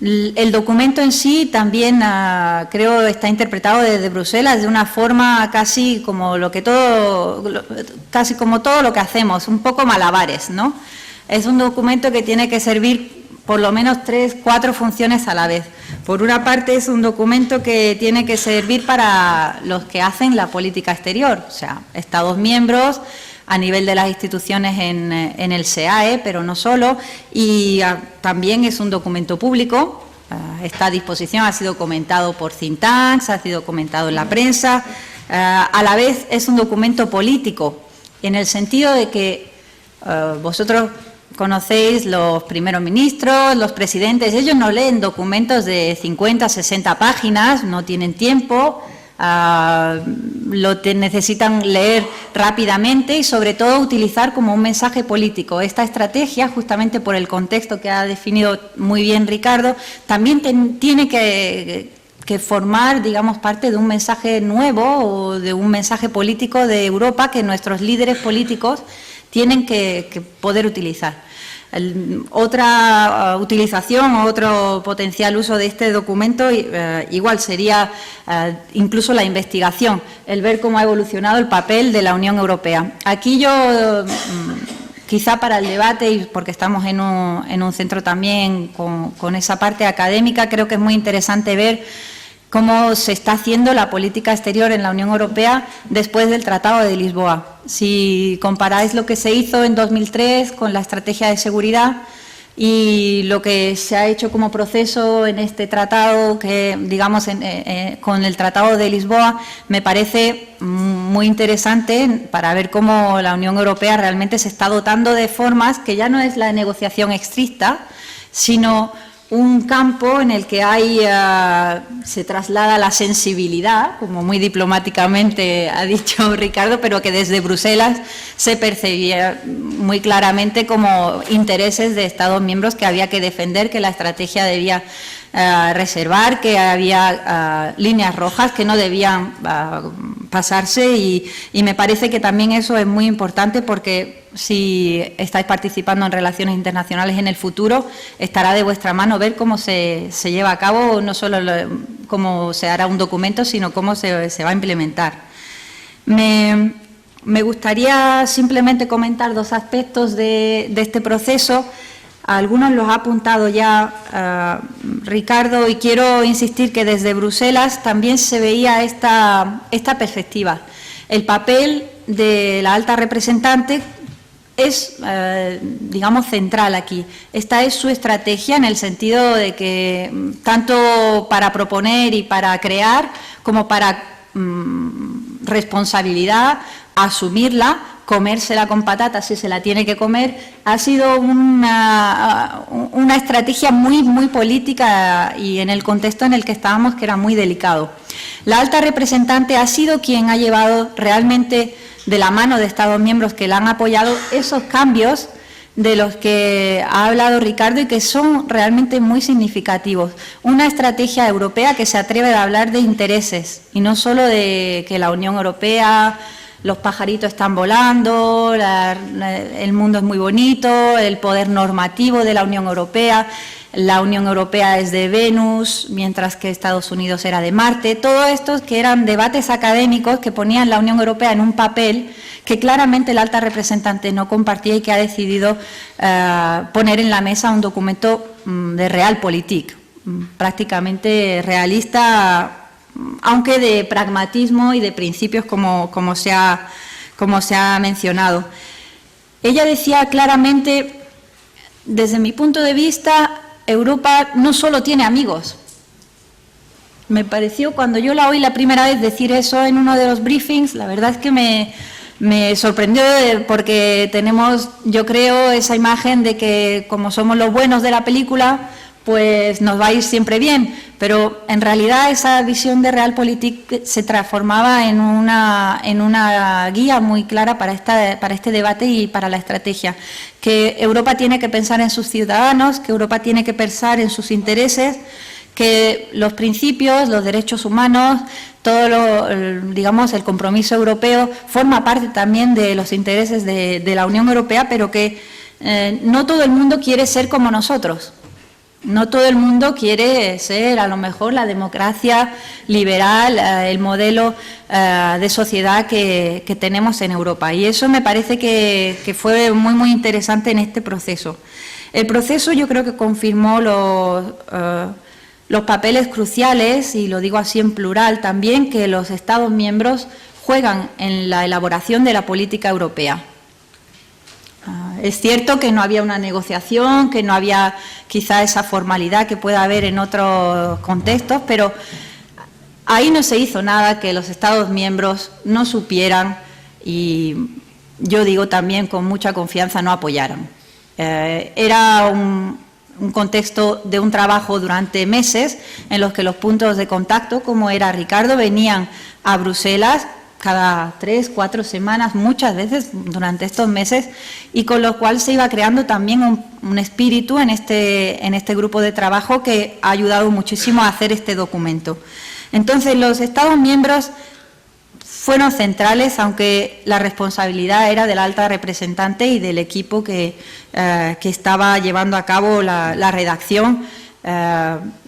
El documento en sí también creo está interpretado desde Bruselas de una forma casi como todo lo que hacemos, un poco malabares, ¿no? Es un documento que tiene que servir por lo menos 3, 4 funciones a la vez. Por una parte es un documento que tiene que servir para los que hacen la política exterior, o sea, Estados miembros, a nivel de las instituciones en el SEAE, pero no solo, y también es un documento público, está a disposición, ha sido comentado por think tanks, ha sido comentado en la prensa, a la vez es un documento político, en el sentido de que vosotros conocéis los primeros ministros, los presidentes, ellos no leen documentos de 50, 60 páginas, no tienen tiempo, necesitan leer rápidamente y sobre todo utilizar como un mensaje político. Esta estrategia, justamente por el contexto que ha definido muy bien Ricardo, también tiene que formar, digamos, parte de un mensaje nuevo o de un mensaje político de Europa que nuestros líderes políticos tienen que poder utilizar. Otra utilización o otro potencial uso de este documento igual sería incluso la investigación, el ver cómo ha evolucionado el papel de la Unión Europea. Aquí yo, quizá para el debate, y porque estamos en un centro también con esa parte académica, creo que es muy interesante ver cómo se está haciendo la política exterior en la Unión Europea después del Tratado de Lisboa. Si comparáis lo que se hizo en 2003 con la estrategia de seguridad y lo que se ha hecho como proceso en este tratado, que digamos con el Tratado de Lisboa, me parece muy interesante para ver cómo la Unión Europea realmente se está dotando de formas que ya no es la negociación estricta, sino un campo en el que se traslada la sensibilidad, como muy diplomáticamente ha dicho Ricardo, pero que desde Bruselas se percibía muy claramente como intereses de Estados miembros que había que defender, que la estrategia debía reservar, que había líneas rojas que no debían pasarse y me parece que también eso es muy importante porque si estáis participando en relaciones internacionales en el futuro, estará de vuestra mano ver cómo se lleva a cabo, no solo cómo se hará un documento, sino cómo se va a implementar. Me gustaría simplemente comentar dos aspectos de este proceso. Algunos los ha apuntado ya Ricardo y quiero insistir que desde Bruselas también se veía esta perspectiva. El papel de la alta representante es, digamos, central aquí. Esta es su estrategia en el sentido de que tanto para proponer y para crear como para responsabilidad, asumirla, comérsela con patatas si se la tiene que comer, ha sido una estrategia muy política y en el contexto en el que estábamos, que era muy delicado. La alta representante ha sido quien ha llevado realmente de la mano de Estados miembros que la han apoyado esos cambios de los que ha hablado Ricardo y que son realmente muy significativos. Una estrategia europea que se atreve a hablar de intereses y no solo de que la Unión Europea, los pajaritos están volando, el mundo es muy bonito, el poder normativo de la Unión Europea es de Venus, mientras que Estados Unidos era de Marte. Todo esto que eran debates académicos que ponían la Unión Europea en un papel que claramente la alta representante no compartía y que ha decidido poner en la mesa un documento de realpolitik, prácticamente realista, aunque de pragmatismo y de principios como se ha mencionado. Ella decía claramente, desde mi punto de vista, Europa no solo tiene amigos. Me pareció, cuando yo la oí la primera vez decir eso en uno de los briefings, la verdad es que me sorprendió porque tenemos, yo creo, esa imagen de que como somos los buenos de la película, pues nos va a ir siempre bien, pero en realidad esa visión de realpolitik se transformaba en una guía muy clara para este debate y para la estrategia, que Europa tiene que pensar en sus ciudadanos, que Europa tiene que pensar en sus intereses, que los principios, los derechos humanos, todo digamos, el compromiso europeo forma parte también de los intereses de la Unión Europea, pero que no todo el mundo quiere ser como nosotros. No todo el mundo quiere ser, a lo mejor, la democracia liberal, el modelo de sociedad que tenemos en Europa. Y eso me parece que fue muy interesante en este proceso. El proceso yo creo que confirmó los papeles cruciales, y lo digo así en plural también, que los Estados miembros juegan en la elaboración de la política europea. Es cierto que no había una negociación, que no había quizá esa formalidad que pueda haber en otros contextos, pero ahí no se hizo nada que los Estados miembros no supieran y, yo digo también con mucha confianza, no apoyaran. Era un contexto de un trabajo durante meses en los que los puntos de contacto, como era Ricardo, venían a Bruselas cada 3, 4 semanas, muchas veces durante estos meses, y con lo cual se iba creando también un espíritu en este grupo de trabajo que ha ayudado muchísimo a hacer este documento. Entonces, los Estados miembros fueron centrales, aunque la responsabilidad era de la alta representante y del equipo que estaba llevando a cabo la redacción.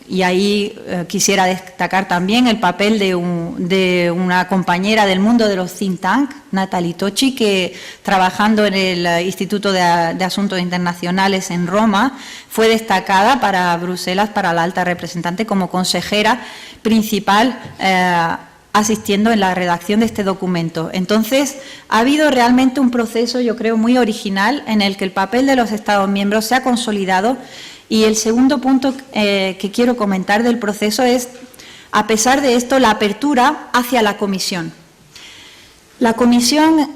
Y ahí quisiera destacar también el papel de una compañera del mundo de los think tank, Natalie Tocci, que trabajando en el Instituto de Asuntos Internacionales en Roma, fue destacada para Bruselas, para la alta representante, como consejera principal asistiendo en la redacción de este documento. Entonces, ha habido realmente un proceso, yo creo, muy original en el que el papel de los Estados miembros se ha consolidado. Y el segundo punto que quiero comentar del proceso es, a pesar de esto, la apertura hacia la Comisión. La Comisión,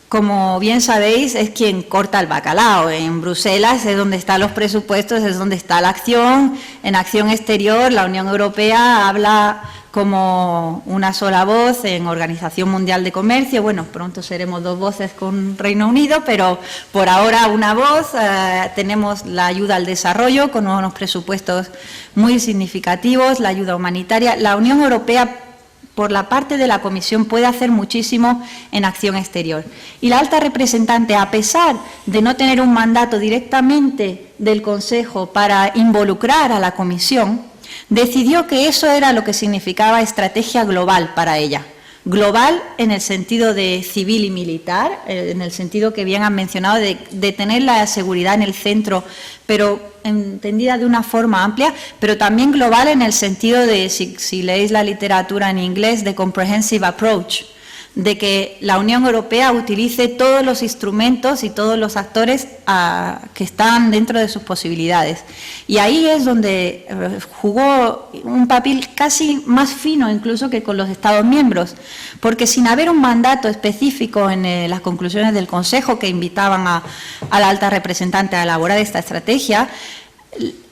como bien sabéis, es quien corta el bacalao. En Bruselas es donde están los presupuestos, es donde está la acción. En acción exterior, la Unión Europea habla como una sola voz en Organización Mundial de Comercio. Bueno, pronto seremos 2 voces con Reino Unido, pero por ahora una voz. Tenemos la ayuda al desarrollo con unos presupuestos muy significativos, la ayuda humanitaria. La Unión Europea, por la parte de la Comisión, puede hacer muchísimo en acción exterior. Y la alta representante, a pesar de no tener un mandato directamente del Consejo para involucrar a la Comisión, decidió que eso era lo que significaba estrategia global para ella. Global en el sentido de civil y militar, en el sentido que bien han mencionado, de tener la seguridad en el centro, pero entendida de una forma amplia, pero también global en el sentido de, si leéis la literatura en inglés, de comprehensive approach, de que la Unión Europea utilice todos los instrumentos y todos los actores que están dentro de sus posibilidades. Y ahí es donde jugó un papel casi más fino incluso que con los Estados miembros, porque sin haber un mandato específico en las conclusiones del Consejo que invitaban a la alta representante a elaborar esta estrategia,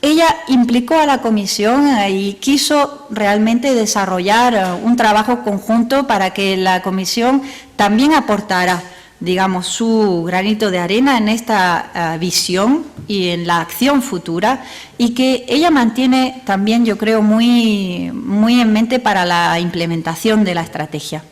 ella implicó a la Comisión y quiso realmente desarrollar un trabajo conjunto para que la Comisión también aportara, digamos, su granito de arena en esta visión y en la acción futura, y que ella mantiene también, yo creo, muy en mente para la implementación de la estrategia.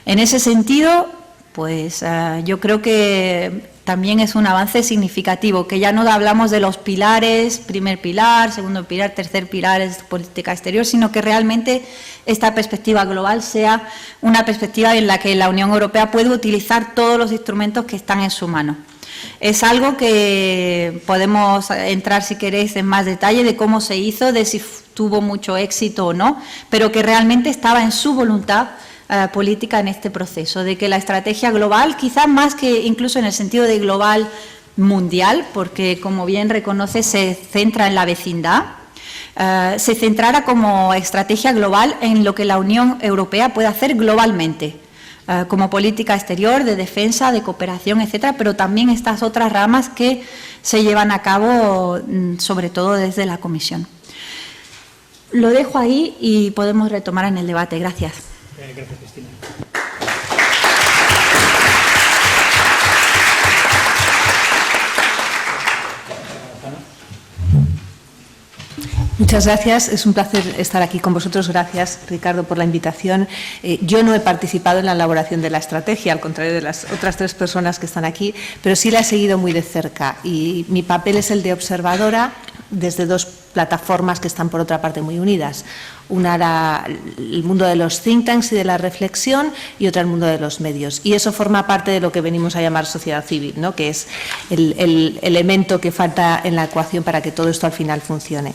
En ese sentido, pues yo creo que también es un avance significativo, que ya no hablamos de los pilares, primer pilar, segundo pilar, tercer pilar es política exterior, sino que realmente esta perspectiva global sea una perspectiva en la que la Unión Europea puede utilizar todos los instrumentos que están en su mano. Es algo que podemos entrar, si queréis, en más detalle de cómo se hizo, de si tuvo mucho éxito o no, pero que realmente estaba en su voluntad política en este proceso, de que la estrategia global, quizás más que incluso en el sentido de global mundial, porque como bien reconoce se centra en la vecindad, se centrara como estrategia global en lo que la Unión Europea puede hacer globalmente, como política exterior, de defensa, de cooperación, etcétera, pero también estas otras ramas que se llevan a cabo, sobre todo desde la Comisión. Lo dejo ahí y podemos retomar en el debate. Gracias. Gracias, Cristina. Muchas gracias, es un placer estar aquí con vosotros. Gracias, Ricardo, por la invitación. Yo no he participado en la elaboración de la estrategia, al contrario de las otras 3 personas que están aquí, pero sí la he seguido muy de cerca y mi papel es el de observadora desde 2 plataformas que están por otra parte muy unidas. Una era el mundo de los think tanks y de la reflexión y otra el mundo de los medios. Y eso forma parte de lo que venimos a llamar sociedad civil, ¿no? Que es el elemento que falta en la ecuación para que todo esto al final funcione.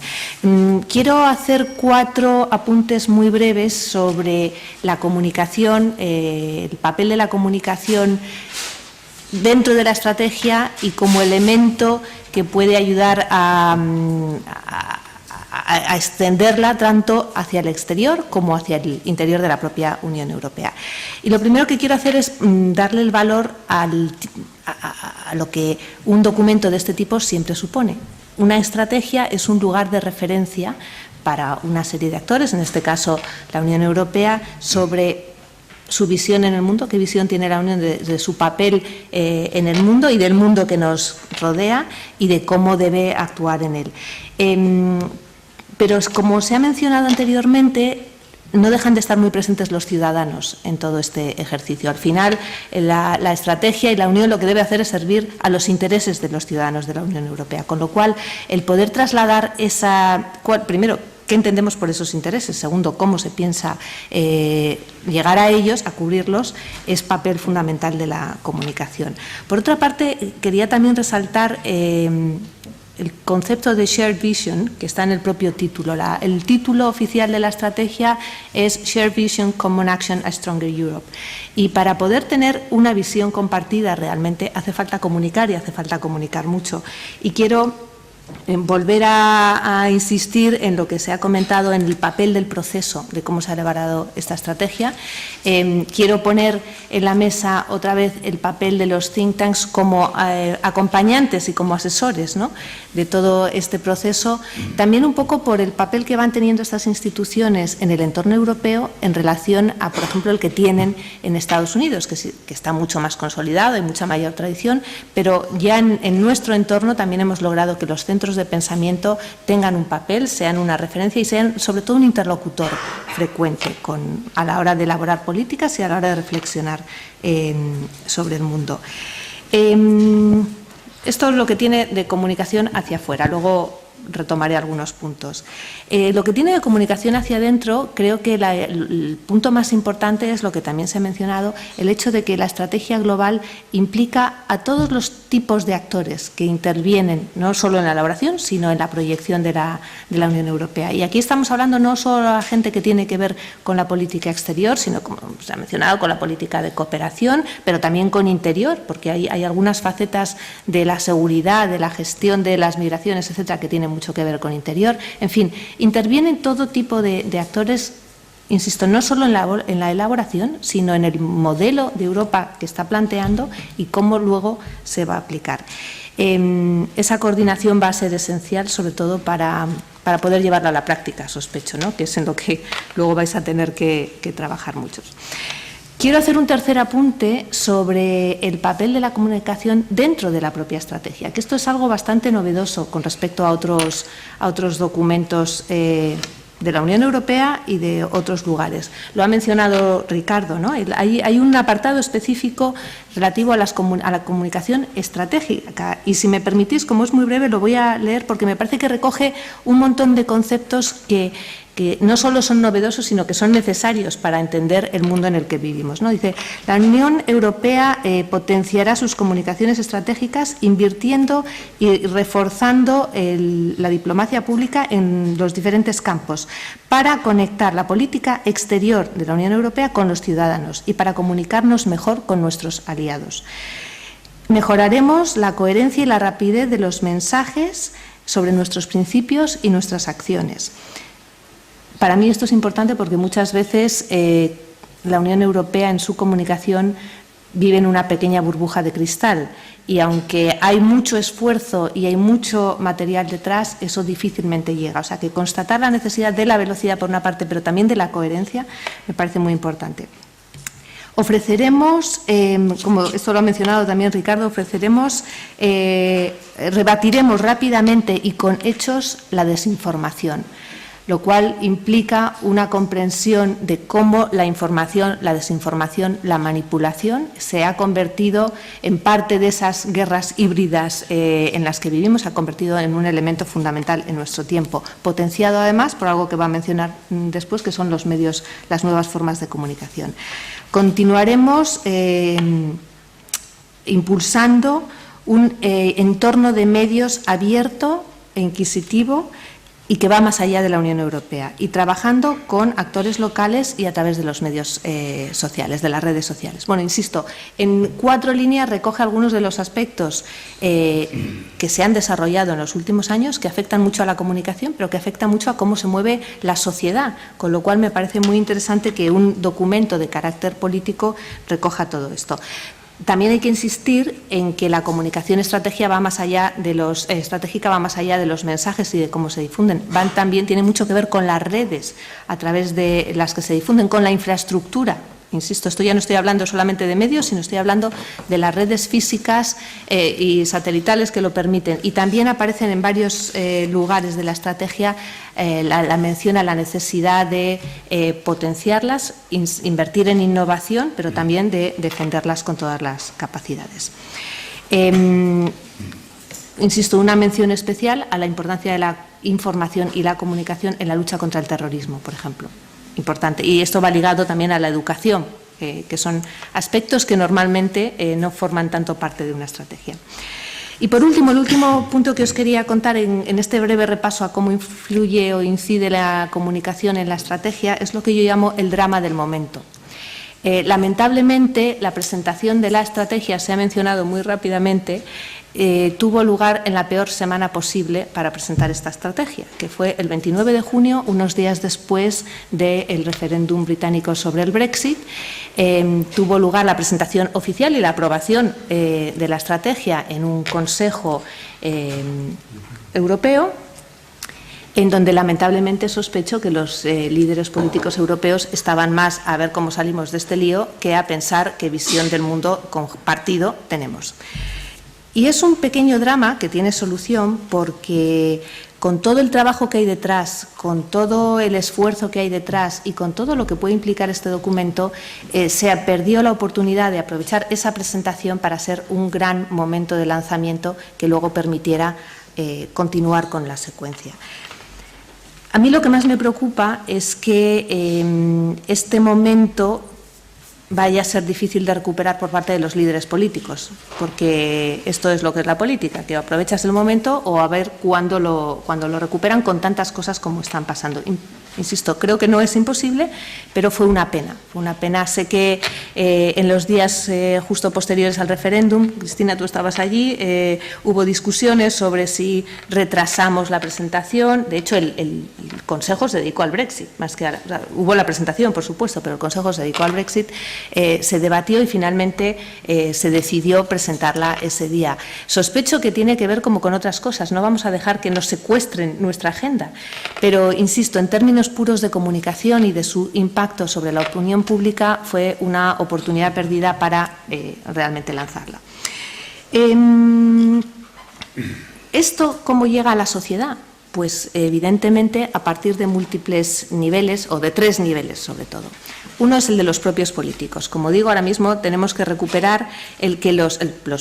Quiero hacer 4 apuntes muy breves sobre la comunicación, el papel de la comunicación dentro de la estrategia y como elemento que puede ayudar a a extenderla tanto hacia el exterior como hacia el interior de la propia Unión Europea. Y lo primero que quiero hacer es darle el valor a lo que un documento de este tipo siempre supone. Una estrategia es un lugar de referencia para una serie de actores, en este caso la Unión Europea, sobre su visión en el mundo, qué visión tiene la Unión de su papel en el mundo y del mundo que nos rodea y de cómo debe actuar en él. Pero como se ha mencionado anteriormente, no dejan de estar muy presentes los ciudadanos en todo este ejercicio. Al final, la estrategia y la Unión lo que debe hacer es servir a los intereses de los ciudadanos de la Unión Europea, con lo cual el poder trasladar primero, ¿qué entendemos por esos intereses? Segundo, ¿cómo se piensa llegar a ellos, a cubrirlos? Es papel fundamental de la comunicación. Por otra parte, quería también resaltar el concepto de Shared Vision, que está en el propio título. El título oficial de la estrategia es Shared Vision, Common Action, a Stronger Europe. Y para poder tener una visión compartida realmente hace falta comunicar y hace falta comunicar mucho. Y quiero volver a insistir en lo que se ha comentado en el papel del proceso de cómo se ha elaborado esta estrategia. Quiero poner en la mesa otra vez el papel de los think tanks como acompañantes y como asesores, ¿no?, de todo este proceso, también un poco por el papel que van teniendo estas instituciones en el entorno europeo en relación a, por ejemplo, el que tienen en Estados Unidos, que está mucho más consolidado, hay mucha mayor tradición, pero ya en nuestro entorno también hemos logrado que los centros de pensamiento tengan un papel, sean una referencia y sean sobre todo un interlocutor frecuente a la hora de elaborar políticas y a la hora de reflexionar sobre el mundo. Esto es lo que tiene de comunicación hacia afuera. Luego retomaré algunos puntos. Lo que tiene de comunicación hacia adentro, creo que el punto más importante es lo que también se ha mencionado, el hecho de que la estrategia global implica a todos los tipos de actores que intervienen, no solo en la elaboración, sino en la proyección de la Unión Europea. Y aquí estamos hablando no solo a gente que tiene que ver con la política exterior, sino, como se ha mencionado, con la política de cooperación, pero también con interior, porque hay algunas facetas de la seguridad, de la gestión de las migraciones, etcétera, que tienen mucho que ver con interior. En fin, intervienen todo tipo de actores, insisto, no solo en la elaboración, sino en el modelo de Europa que está planteando y cómo luego se va a aplicar. Esa coordinación va a ser esencial, sobre todo para poder llevarla a la práctica, sospecho, ¿no?, que es en lo que luego vais a tener que trabajar muchos. Quiero hacer un tercer apunte sobre el papel de la comunicación dentro de la propia estrategia, que esto es algo bastante novedoso con respecto a otros documentos de la Unión Europea y de otros lugares. Lo ha mencionado Ricardo, ¿no? Hay un apartado específico relativo a la comunicación estratégica y, si me permitís, como es muy breve, lo voy a leer porque me parece que recoge un montón de conceptos que no solo son novedosos, sino que son necesarios para entender el mundo en el que vivimos, ¿no? Dice: la Unión Europea potenciará sus comunicaciones estratégicas invirtiendo y reforzando la diplomacia pública en los diferentes campos para conectar la política exterior de la Unión Europea con los ciudadanos y para comunicarnos mejor con nuestros aliados. Mejoraremos la coherencia y la rapidez de los mensajes sobre nuestros principios y nuestras acciones. Para mí esto es importante porque muchas veces la Unión Europea en su comunicación vive en una pequeña burbuja de cristal y, aunque hay mucho esfuerzo y hay mucho material detrás, eso difícilmente llega. O sea, que constatar la necesidad de la velocidad por una parte, pero también de la coherencia, me parece muy importante. Ofreceremos, como esto lo ha mencionado también Ricardo, rebatiremos rápidamente y con hechos la desinformación, lo cual implica una comprensión de cómo la información, la desinformación, la manipulación se ha convertido en parte de esas guerras híbridas en las que vivimos, se ha convertido en un elemento fundamental en nuestro tiempo, potenciado además por algo que va a mencionar después, que son los medios, las nuevas formas de comunicación. Continuaremos impulsando un entorno de medios abierto e inquisitivo, y que va más allá de la Unión Europea, y trabajando con actores locales y a través de los medios sociales, de las redes sociales. Bueno, insisto, en 4 líneas recoge algunos de los aspectos que se han desarrollado en los últimos años, que afectan mucho a la comunicación, pero que afectan mucho a cómo se mueve la sociedad, con lo cual me parece muy interesante que un documento de carácter político recoja todo esto. También hay que insistir en que la comunicación estratégica va más allá de los mensajes y de cómo se difunden. Tiene mucho que ver con las redes a través de las que se difunden, con la infraestructura. Insisto, esto ya no estoy hablando solamente de medios, sino estoy hablando de las redes físicas y satelitales que lo permiten. Y también aparecen en varios lugares de la estrategia la mención a la necesidad de potenciarlas, invertir en innovación, pero también de defenderlas con todas las capacidades. Insisto, una mención especial a la importancia de la información y la comunicación en la lucha contra el terrorismo, por ejemplo. Importante. Y esto va ligado también a la educación, que son aspectos que normalmente no forman tanto parte de una estrategia. Y por último, el último punto que os quería contar en este breve repaso a cómo influye o incide la comunicación en la estrategia es lo que yo llamo el drama del momento. Lamentablemente, la presentación de la estrategia, se ha mencionado muy rápidamente, tuvo lugar en la peor semana posible para presentar esta estrategia, que fue el 29 de junio, unos días después del referéndum británico sobre el Brexit. Tuvo lugar la presentación oficial y la aprobación de la estrategia en un Consejo Europeo, en donde lamentablemente sospecho que los líderes políticos europeos estaban más a ver cómo salimos de este lío que a pensar qué visión del mundo compartido tenemos. Y es un pequeño drama que tiene solución porque con todo el trabajo que hay detrás, con todo el esfuerzo que hay detrás y con todo lo que puede implicar este documento, se perdió la oportunidad de aprovechar esa presentación para ser un gran momento de lanzamiento que luego permitiera continuar con la secuencia. A mí lo que más me preocupa es que este momento vaya a ser difícil de recuperar por parte de los líderes políticos, porque esto es lo que es la política, que aprovechas el momento o a ver cuándo lo recuperan con tantas cosas como están pasando. Insisto, creo que no es imposible, pero fue una pena. Fue una pena. Sé que en los días justo posteriores al referéndum, Cristina, tú estabas allí, hubo discusiones sobre si retrasamos la presentación. De hecho, el Consejo se dedicó al Brexit, más que hubo la presentación, por supuesto, pero el Consejo se dedicó al Brexit, se debatió y finalmente se decidió presentarla ese día. Sospecho que tiene que ver como con otras cosas. No vamos a dejar que nos secuestren nuestra agenda, pero insisto, en términos puros de comunicación y de su impacto sobre la opinión pública, fue una oportunidad perdida para realmente lanzarla. ¿Esto cómo llega a la sociedad? Pues evidentemente a partir de múltiples niveles, o de 3 niveles sobre todo. Uno es el de los propios políticos. Como digo, ahora mismo tenemos que recuperar el que los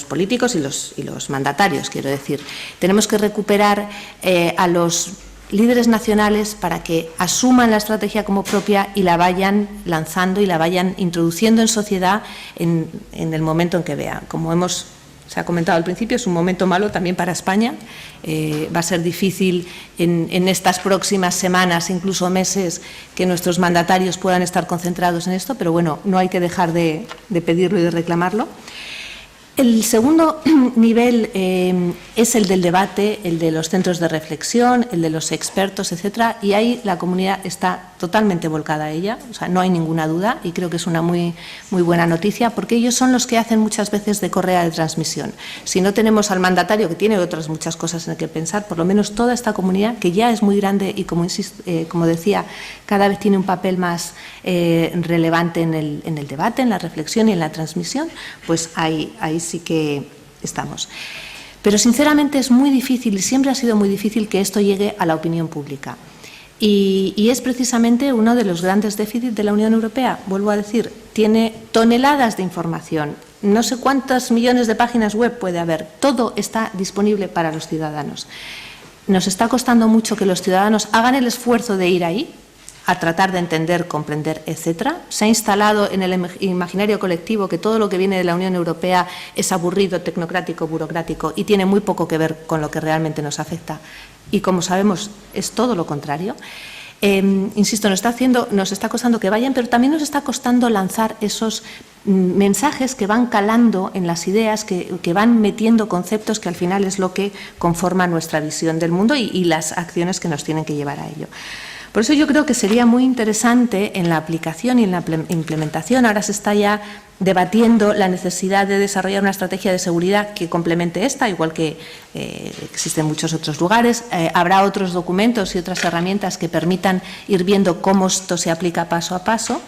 políticos y los mandatarios, quiero decir, tenemos que recuperar a los líderes nacionales para que asuman la estrategia como propia y la vayan lanzando y la vayan introduciendo en sociedad en el momento en que vean. Como se ha comentado al principio, es un momento malo también para España. Va a ser difícil en estas próximas semanas, incluso meses, que nuestros mandatarios puedan estar concentrados en esto, pero bueno, no hay que dejar de pedirlo y de reclamarlo. El segundo nivel es el del debate, el de los centros de reflexión, el de los expertos, etcétera, y ahí la comunidad está totalmente volcada a ella, o sea, no hay ninguna duda, y creo que es una muy buena noticia, porque ellos son los que hacen muchas veces de correa de transmisión. Si no tenemos al mandatario, que tiene otras muchas cosas en las que pensar, por lo menos toda esta comunidad, que ya es muy grande y como decía, cada vez tiene un papel más relevante en el debate, en la reflexión y en la transmisión, pues ahí sí que estamos. Pero sinceramente es muy difícil, y siempre ha sido muy difícil, que esto llegue a la opinión pública. Y es precisamente uno de los grandes déficits de la Unión Europea. Vuelvo a decir, tiene toneladas de información, no sé cuántas millones de páginas web puede haber, todo está disponible para los ciudadanos. Nos está costando mucho que los ciudadanos hagan el esfuerzo de ir ahí, a tratar de entender, comprender, etcétera. Se ha instalado en el imaginario colectivo que todo lo que viene de la Unión Europea es aburrido, tecnocrático, burocrático y tiene muy poco que ver con lo que realmente nos afecta. Y como sabemos, es todo lo contrario. Insisto, nos está costando que vayan, pero también nos está costando lanzar esos mensajes que van calando en las ideas, que van metiendo conceptos que al final es lo que conforma nuestra visión del mundo y las acciones que nos tienen que llevar a ello. Por eso yo creo que sería muy interesante en la aplicación y en la implementación. Ahora se está ya debatiendo la necesidad de desarrollar una estrategia de seguridad que complemente esta, igual que existe en muchos otros lugares. Habrá otros documentos y otras herramientas que permitan ir viendo cómo esto se aplica paso a paso.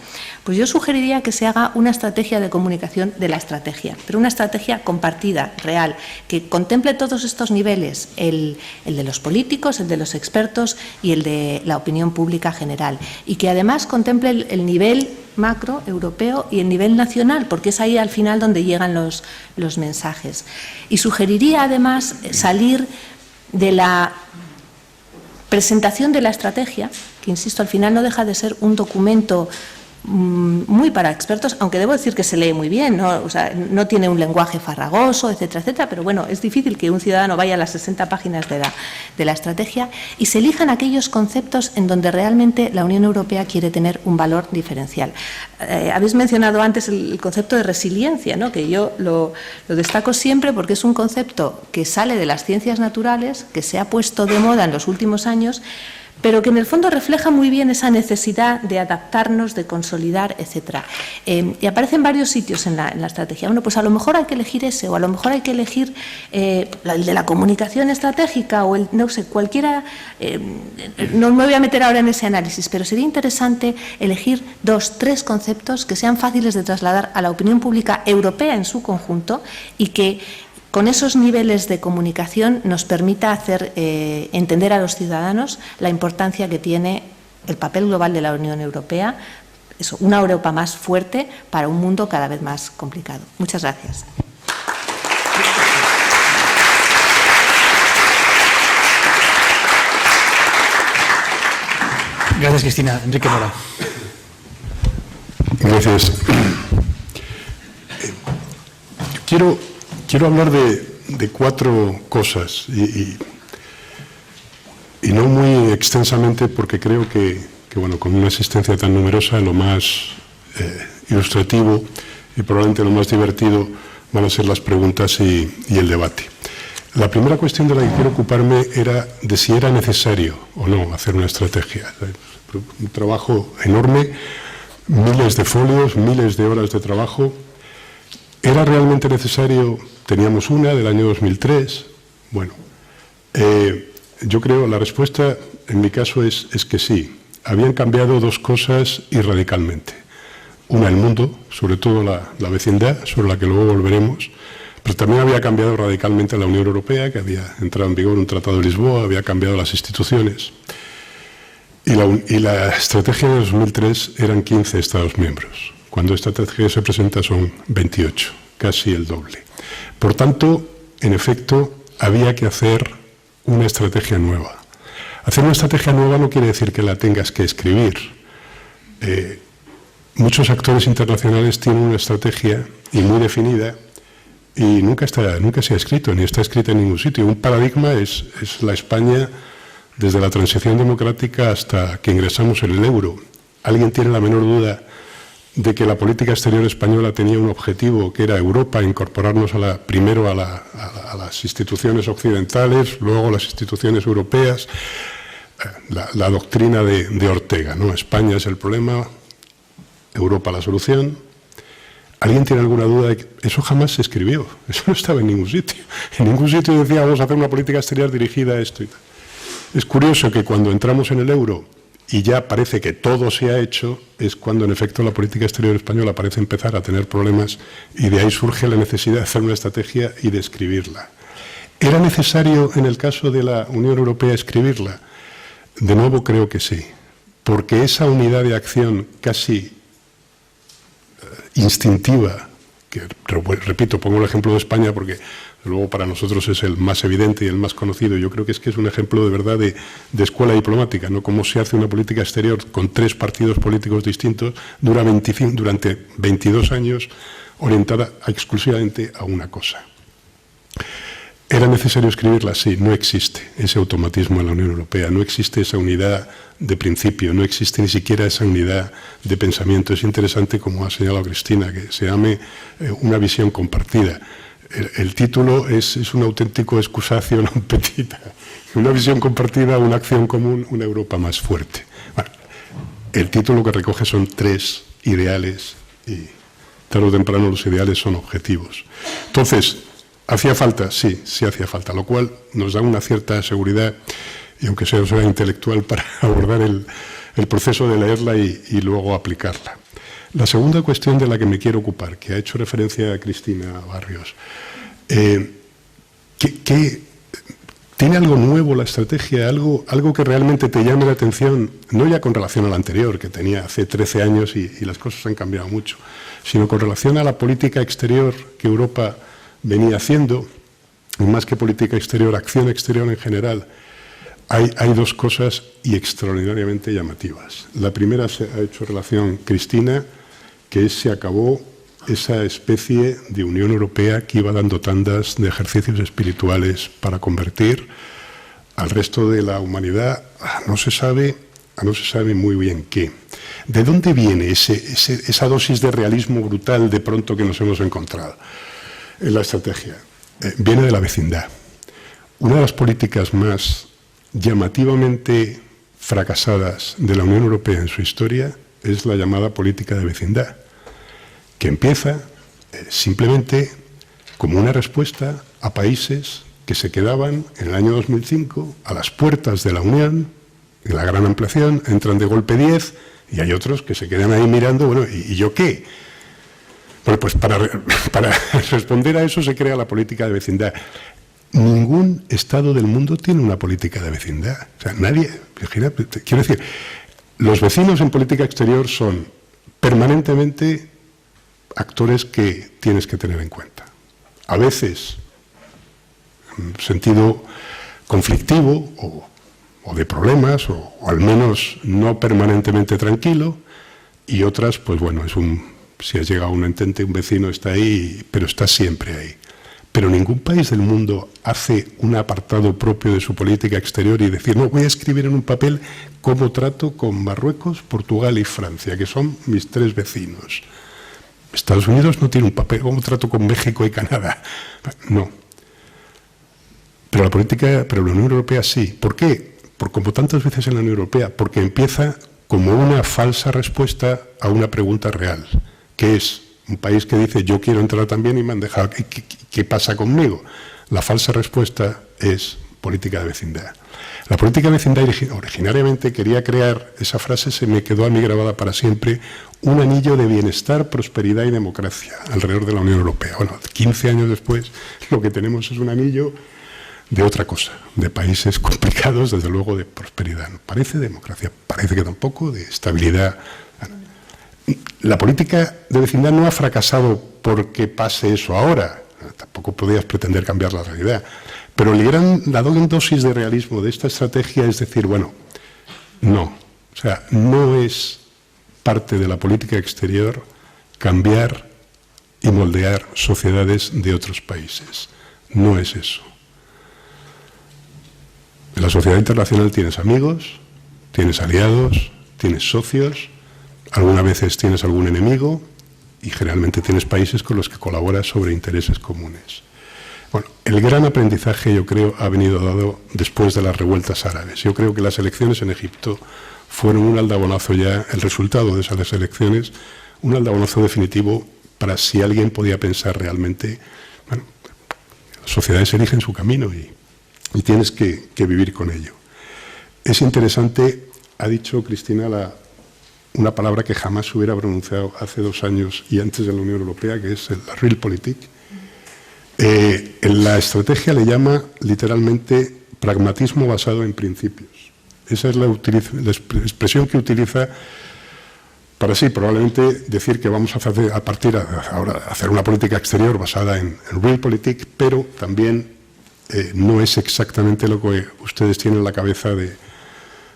Pues yo sugeriría que se haga una estrategia de comunicación de la estrategia, pero una estrategia compartida, real, que contemple todos estos niveles, el de los políticos, el de los expertos y el de la opinión pública general, y que además contemple el nivel macro, europeo y el nivel nacional, porque es ahí al final donde llegan los mensajes. Y sugeriría además salir de la presentación de la estrategia, que insisto, al final no deja de ser un documento muy para expertos, aunque debo decir que se lee muy bien, ¿no? O sea, no tiene un lenguaje farragoso, etcétera, etcétera, pero bueno, es difícil que un ciudadano vaya a las 60 páginas de la estrategia y se elijan aquellos conceptos en donde realmente la Unión Europea quiere tener un valor diferencial. Habéis mencionado antes el concepto de resiliencia, ¿no? Que yo lo destaco siempre porque es un concepto que sale de las ciencias naturales, que se ha puesto de moda en los últimos años, pero que en el fondo refleja muy bien esa necesidad de adaptarnos, de consolidar, etcétera. Y aparece en varios sitios en la estrategia. Bueno, pues a lo mejor hay que elegir ese, o a lo mejor hay que elegir el de la comunicación estratégica, o no sé, cualquiera. No me voy a meter ahora en ese análisis, pero sería interesante elegir 2, 3 conceptos que sean fáciles de trasladar a la opinión pública europea en su conjunto y que con esos niveles de comunicación nos permita hacer entender a los ciudadanos la importancia que tiene el papel global de la Unión Europea, una Europa más fuerte para un mundo cada vez más complicado. Muchas gracias. Gracias, Cristina. Enrique Mora. Gracias. Quiero hablar de 4 cosas y no muy extensamente porque creo que bueno, con una asistencia tan numerosa lo más ilustrativo y probablemente lo más divertido van a ser las preguntas y el debate. La primera cuestión de la que quiero ocuparme era de si era necesario o no hacer una estrategia. Un trabajo enorme, miles de folios, miles de horas de trabajo. ¿Era realmente necesario? Teníamos una del año 2003. Bueno, yo creo la respuesta en mi caso es que sí. Habían cambiado 2 cosas y radicalmente. Una, el mundo, sobre todo la vecindad, sobre la que luego volveremos, pero también había cambiado radicalmente la Unión Europea, que había entrado en vigor un Tratado de Lisboa, había cambiado las instituciones. Y la estrategia de 2003 eran 15 Estados miembros. Cuando esta estrategia se presenta son 28, casi el doble. Por tanto, en efecto, había que hacer una estrategia nueva. Hacer una estrategia nueva no quiere decir que la tengas que escribir. Muchos actores internacionales tienen una estrategia y muy definida y nunca se ha escrito, ni está escrita en ningún sitio. Un paradigma es la España desde la transición democrática hasta que ingresamos en el euro. ¿Alguien tiene la menor duda de que la política exterior española tenía un objetivo que era Europa, incorporarnos primero a las instituciones occidentales, luego a las instituciones europeas? La doctrina de Ortega, ¿no? España es el problema, Europa la solución. ¿Alguien tiene alguna duda de que eso jamás se escribió? Eso no estaba en ningún sitio. En ningún sitio decía vamos a hacer una política exterior dirigida a esto y tal. Es curioso que cuando entramos en el euro y ya parece que todo se ha hecho, es cuando en efecto la política exterior española parece empezar a tener problemas y de ahí surge la necesidad de hacer una estrategia y de escribirla. ¿Era necesario en el caso de la Unión Europea escribirla? De nuevo creo que sí, porque esa unidad de acción casi instintiva, que repito, pongo el ejemplo de España porque luego para nosotros es el más evidente y el más conocido. Yo creo que es un ejemplo de verdad de escuela diplomática, ¿no? Cómo se hace una política exterior con 3 partidos políticos distintos durante 22 años orientada exclusivamente a una cosa. ¿Era necesario escribirla? Sí, no existe ese automatismo en la Unión Europea, no existe esa unidad de principio, no existe ni siquiera esa unidad de pensamiento. Es interesante, como ha señalado Cristina, que se llame una visión compartida. El título es un auténtico excusatio non petita. Una visión compartida, una acción común, una Europa más fuerte. Bueno, el título que recoge son 3 ideales y tarde o temprano los ideales son objetivos. Entonces, ¿hacía falta? Sí, sí hacía falta, lo cual nos da una cierta seguridad, y aunque sea intelectual, para abordar el proceso de leerla y luego aplicarla. La segunda cuestión de la que me quiero ocupar, que ha hecho referencia a Cristina Barrios, ¿tiene algo nuevo la estrategia, algo que realmente te llame la atención, no ya con relación a la anterior, que tenía hace 13 años y las cosas han cambiado mucho, sino con relación a la política exterior que Europa venía haciendo, y más que política exterior, acción exterior en general? Hay 2 cosas y extraordinariamente llamativas. La primera se ha hecho relación Cristina, que se acabó esa especie de Unión Europea que iba dando tandas de ejercicios espirituales para convertir al resto de la humanidad, no se sabe muy bien qué. ¿De dónde viene esa dosis de realismo brutal de pronto que nos hemos encontrado en la estrategia? Viene de la vecindad. Una de las políticas más llamativamente fracasadas de la Unión Europea en su historia es la llamada política de vecindad, que empieza simplemente como una respuesta a países que se quedaban en el año 2005 a las puertas de la Unión, en la gran ampliación, entran de golpe 10, y hay otros que se quedan ahí mirando, bueno, ¿y yo qué? Bueno, pues para responder a eso se crea la política de vecindad. Ningún Estado del mundo tiene una política de vecindad. O sea, nadie, quiero decir, los vecinos en política exterior son permanentemente actores que tienes que tener en cuenta. A veces, en sentido conflictivo o de problemas, o al menos no permanentemente tranquilo, y otras, pues bueno, si has llegado a un entente, un vecino está ahí, pero está siempre ahí. Pero ningún país del mundo hace un apartado propio de su política exterior y decir, no, voy a escribir en un papel cómo trato con Marruecos, Portugal y Francia, que son mis 3 vecinos. Estados Unidos no tiene un papel, ¿cómo trato con México y Canadá? No. Pero la Unión Europea sí. ¿Por qué? Como tantas veces en la Unión Europea, porque empieza como una falsa respuesta a una pregunta real, que es un país que dice, yo quiero entrar también y me han dejado, ¿qué pasa conmigo? La falsa respuesta es política de vecindad. La política de vecindad originariamente quería crear, esa frase se me quedó a mí grabada para siempre, un anillo de bienestar, prosperidad y democracia alrededor de la Unión Europea. Bueno, 15 años después lo que tenemos es un anillo de otra cosa, de países complicados, desde luego de prosperidad. No parece democracia, parece que tampoco, de estabilidad. La política de vecindad no ha fracasado porque pase eso ahora, tampoco podías pretender cambiar la realidad, pero la gran dosis de realismo de esta estrategia es decir, bueno, no, o sea, no es parte de la política exterior cambiar y moldear sociedades de otros países, no es eso. En la sociedad internacional tienes amigos, tienes aliados, tienes socios, algunas veces tienes algún enemigo y generalmente tienes países con los que colaboras sobre intereses comunes. Bueno, el gran aprendizaje, yo creo, ha venido dado después de las revueltas árabes. Yo creo que las elecciones en Egipto fueron un aldabonazo ya, el resultado de esas elecciones, un aldabonazo definitivo para si alguien podía pensar realmente, bueno, las sociedades eligen su camino y tienes que vivir con ello. Es interesante, ha dicho Cristina una palabra que jamás se hubiera pronunciado hace 2 años y antes de la Unión Europea, que es la Realpolitik. En la estrategia le llama literalmente pragmatismo basado en principios. Esa es la expresión que utiliza para sí, probablemente decir que vamos a hacer una política exterior basada en realpolitik, pero también no es exactamente lo que ustedes tienen en la cabeza de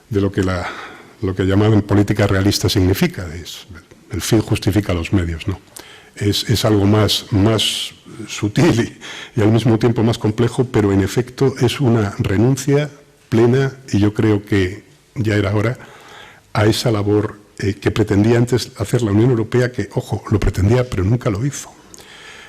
lo que llaman política realista significa. El fin justifica los medios, ¿no? Es algo más sutil y al mismo tiempo más complejo, pero en efecto es una renuncia plena, y yo creo que ya era hora, a esa labor que pretendía antes hacer la Unión Europea, que, ojo, lo pretendía, pero nunca lo hizo.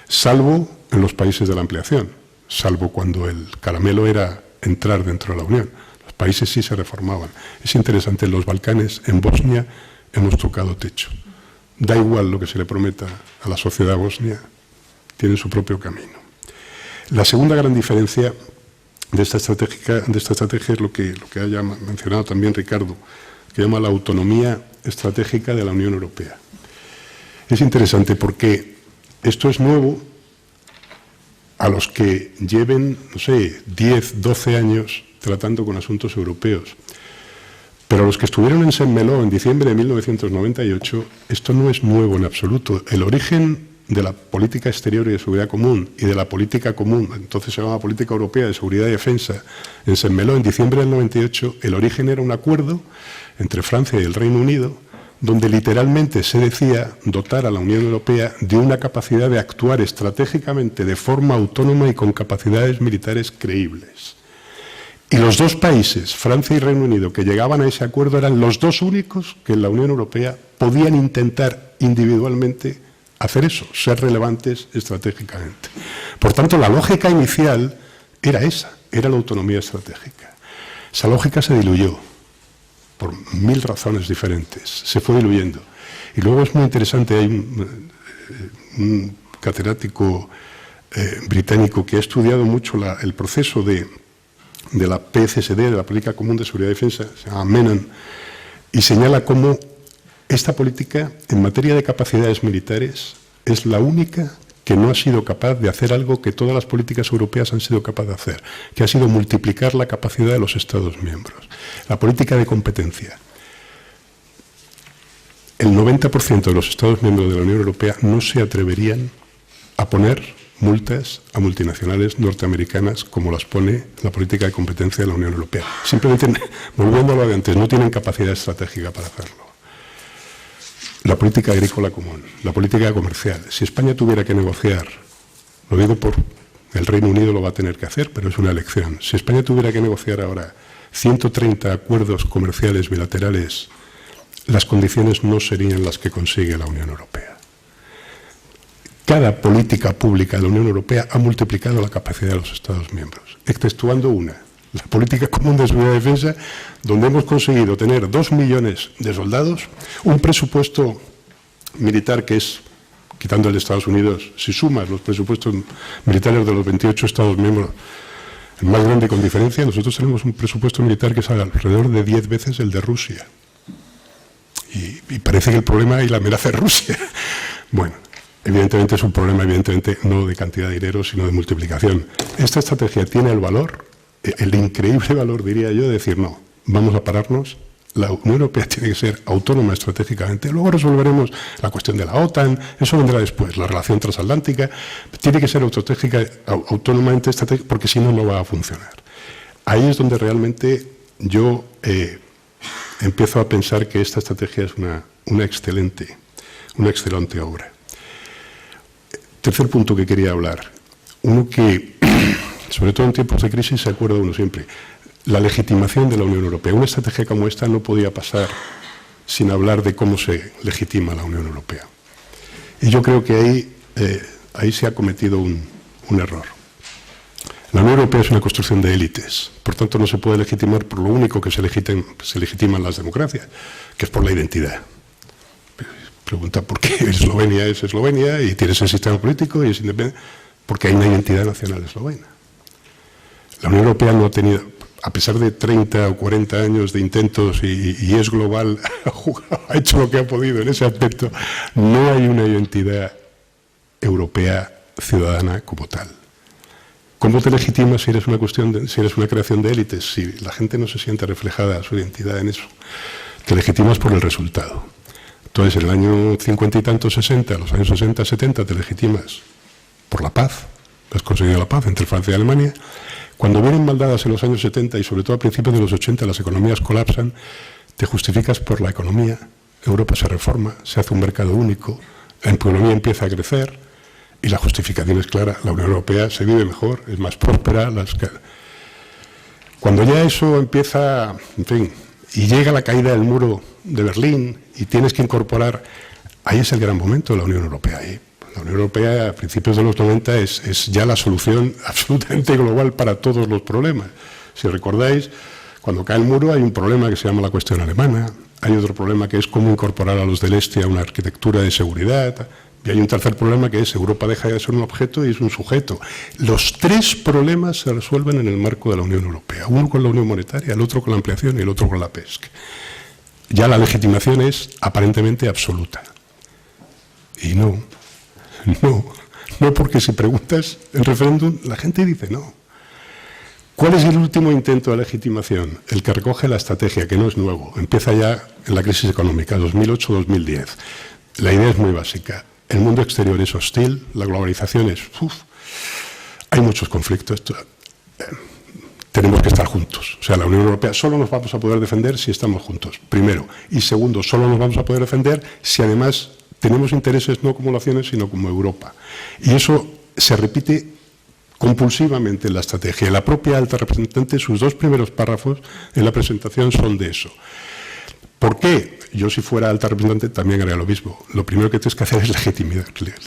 Salvo en los países de la ampliación, salvo cuando el caramelo era entrar dentro de la Unión. Los países sí se reformaban. Es interesante, en los Balcanes, en Bosnia, hemos tocado techo. Da igual lo que se le prometa a la sociedad bosnia, tiene su propio camino. La segunda gran diferencia de esta estrategia es lo que haya mencionado también Ricardo, que llama la autonomía estratégica de la Unión Europea. Es interesante porque esto es nuevo a los que lleven, no sé, 10, 12 años tratando con asuntos europeos. Pero a los que estuvieron en Saint-Malo en diciembre de 1998, esto no es nuevo en absoluto. El origen de la política exterior y de seguridad común y de la política común, entonces se llamaba Política Europea de Seguridad y Defensa, en Saint-Malo en diciembre del 98, el origen era un acuerdo entre Francia y el Reino Unido, donde literalmente se decía dotar a la Unión Europea de una capacidad de actuar estratégicamente de forma autónoma y con capacidades militares creíbles. Y los dos países, Francia y Reino Unido, que llegaban a ese acuerdo eran los dos únicos que en la Unión Europea podían intentar individualmente hacer eso, ser relevantes estratégicamente. Por tanto, la lógica inicial era esa, era la autonomía estratégica. Esa lógica se diluyó por 1000 razones diferentes, se fue diluyendo. Y luego es muy interesante, hay un catedrático británico que ha estudiado mucho el proceso de la PCSD, de la Política Común de Seguridad y Defensa, se llama Menon, y señala cómo esta política, en materia de capacidades militares, es la única que no ha sido capaz de hacer algo que todas las políticas europeas han sido capaces de hacer, que ha sido multiplicar la capacidad de los Estados miembros. La política de competencia. El 90% de los Estados miembros de la Unión Europea no se atreverían a poner multas a multinacionales norteamericanas como las pone la política de competencia de la Unión Europea. Simplemente, volviendo a lo de antes, no tienen capacidad estratégica para hacerlo. La política agrícola común, la política comercial. Si España tuviera que negociar, lo digo por el Reino Unido lo va a tener que hacer, pero es una elección. Si España tuviera que negociar ahora 130 acuerdos comerciales bilaterales, las condiciones no serían las que consigue la Unión Europea. Cada política pública de la Unión Europea ha multiplicado la capacidad de los Estados miembros, exceptuando una, la política común de seguridad y defensa, donde hemos conseguido tener 2 millones de soldados, un presupuesto militar que es, quitando el de Estados Unidos, si sumas los presupuestos militares de los 28 Estados miembros, el más grande con diferencia, nosotros tenemos un presupuesto militar que es alrededor de 10 veces el de Rusia. Y parece que el problema y la amenaza es Rusia. Bueno, evidentemente es un problema, evidentemente, no de cantidad de dinero, sino de multiplicación. Esta estrategia tiene el valor, el increíble valor, diría yo, de decir, no, vamos a pararnos, la Unión Europea tiene que ser autónoma estratégicamente, luego resolveremos la cuestión de la OTAN, eso vendrá después, la relación transatlántica, tiene que ser autónomamente estratégica, porque si no, no va a funcionar. Ahí es donde realmente yo empiezo a pensar que esta estrategia es una excelente obra. Tercer punto que quería hablar, uno que, sobre todo en tiempos de crisis, se acuerda uno siempre, la legitimación de la Unión Europea. Una estrategia como esta no podía pasar sin hablar de cómo se legitima la Unión Europea. Y yo creo que ahí se ha cometido un error. La Unión Europea es una construcción de élites, por tanto no se puede legitimar por lo único que se legitiman las democracias, que es por la identidad. Pregunta por qué Eslovenia es Eslovenia y tiene ese sistema político y es independiente, porque hay una identidad nacional eslovena. La Unión Europea no ha tenido, a pesar de 30 o 40 años de intentos y es global, ha hecho lo que ha podido en ese aspecto, no hay una identidad europea ciudadana como tal. ¿Cómo te legitimas si eres una creación de élites? Si la gente no se siente reflejada su identidad en eso, te legitimas por el resultado. Entonces, en el año 50 y tanto, 60, los años 60, 70, te legitimas por la paz, has conseguido la paz entre Francia y Alemania. Cuando vienen mal dadas en los años 70 y sobre todo a principios de los 80 las economías colapsan, te justificas por la economía, Europa se reforma, se hace un mercado único, la economía empieza a crecer y la justificación es clara, la Unión Europea se vive mejor, es más próspera. Cuando ya eso empieza, en fin, y llega la caída del muro de Berlín y tienes que incorporar, ahí es el gran momento de la Unión Europea. La Unión Europea a principios de los 90 es ya la solución absolutamente global para todos los problemas. Si recordáis, cuando cae el muro hay un problema que se llama la cuestión alemana, hay otro problema que es cómo incorporar a los del este a una arquitectura de seguridad, y hay un tercer problema que es Europa deja de ser un objeto y es un sujeto. Los tres problemas se resuelven en el marco de la Unión Europea, uno con la Unión Monetaria, el otro con la ampliación y el otro con la PESC. Ya la legitimación es aparentemente absoluta. Y no, porque si preguntas el referéndum, la gente dice no. ¿Cuál es el último intento de legitimación? El que recoge la estrategia, que no es nuevo, empieza ya en la crisis económica, 2008-2010. La idea es muy básica. El mundo exterior es hostil, la globalización es... hay muchos conflictos. Tenemos que estar juntos. O sea, la Unión Europea solo nos vamos a poder defender si estamos juntos, primero. Y segundo, solo nos vamos a poder defender si además tenemos intereses no como naciones, sino como Europa. Y eso se repite compulsivamente en la estrategia. La propia alta representante, sus dos primeros párrafos en la presentación son de eso. ¿Por qué? Yo, si fuera alta representante, también haría lo mismo. Lo primero que tienes que hacer es legitimidad.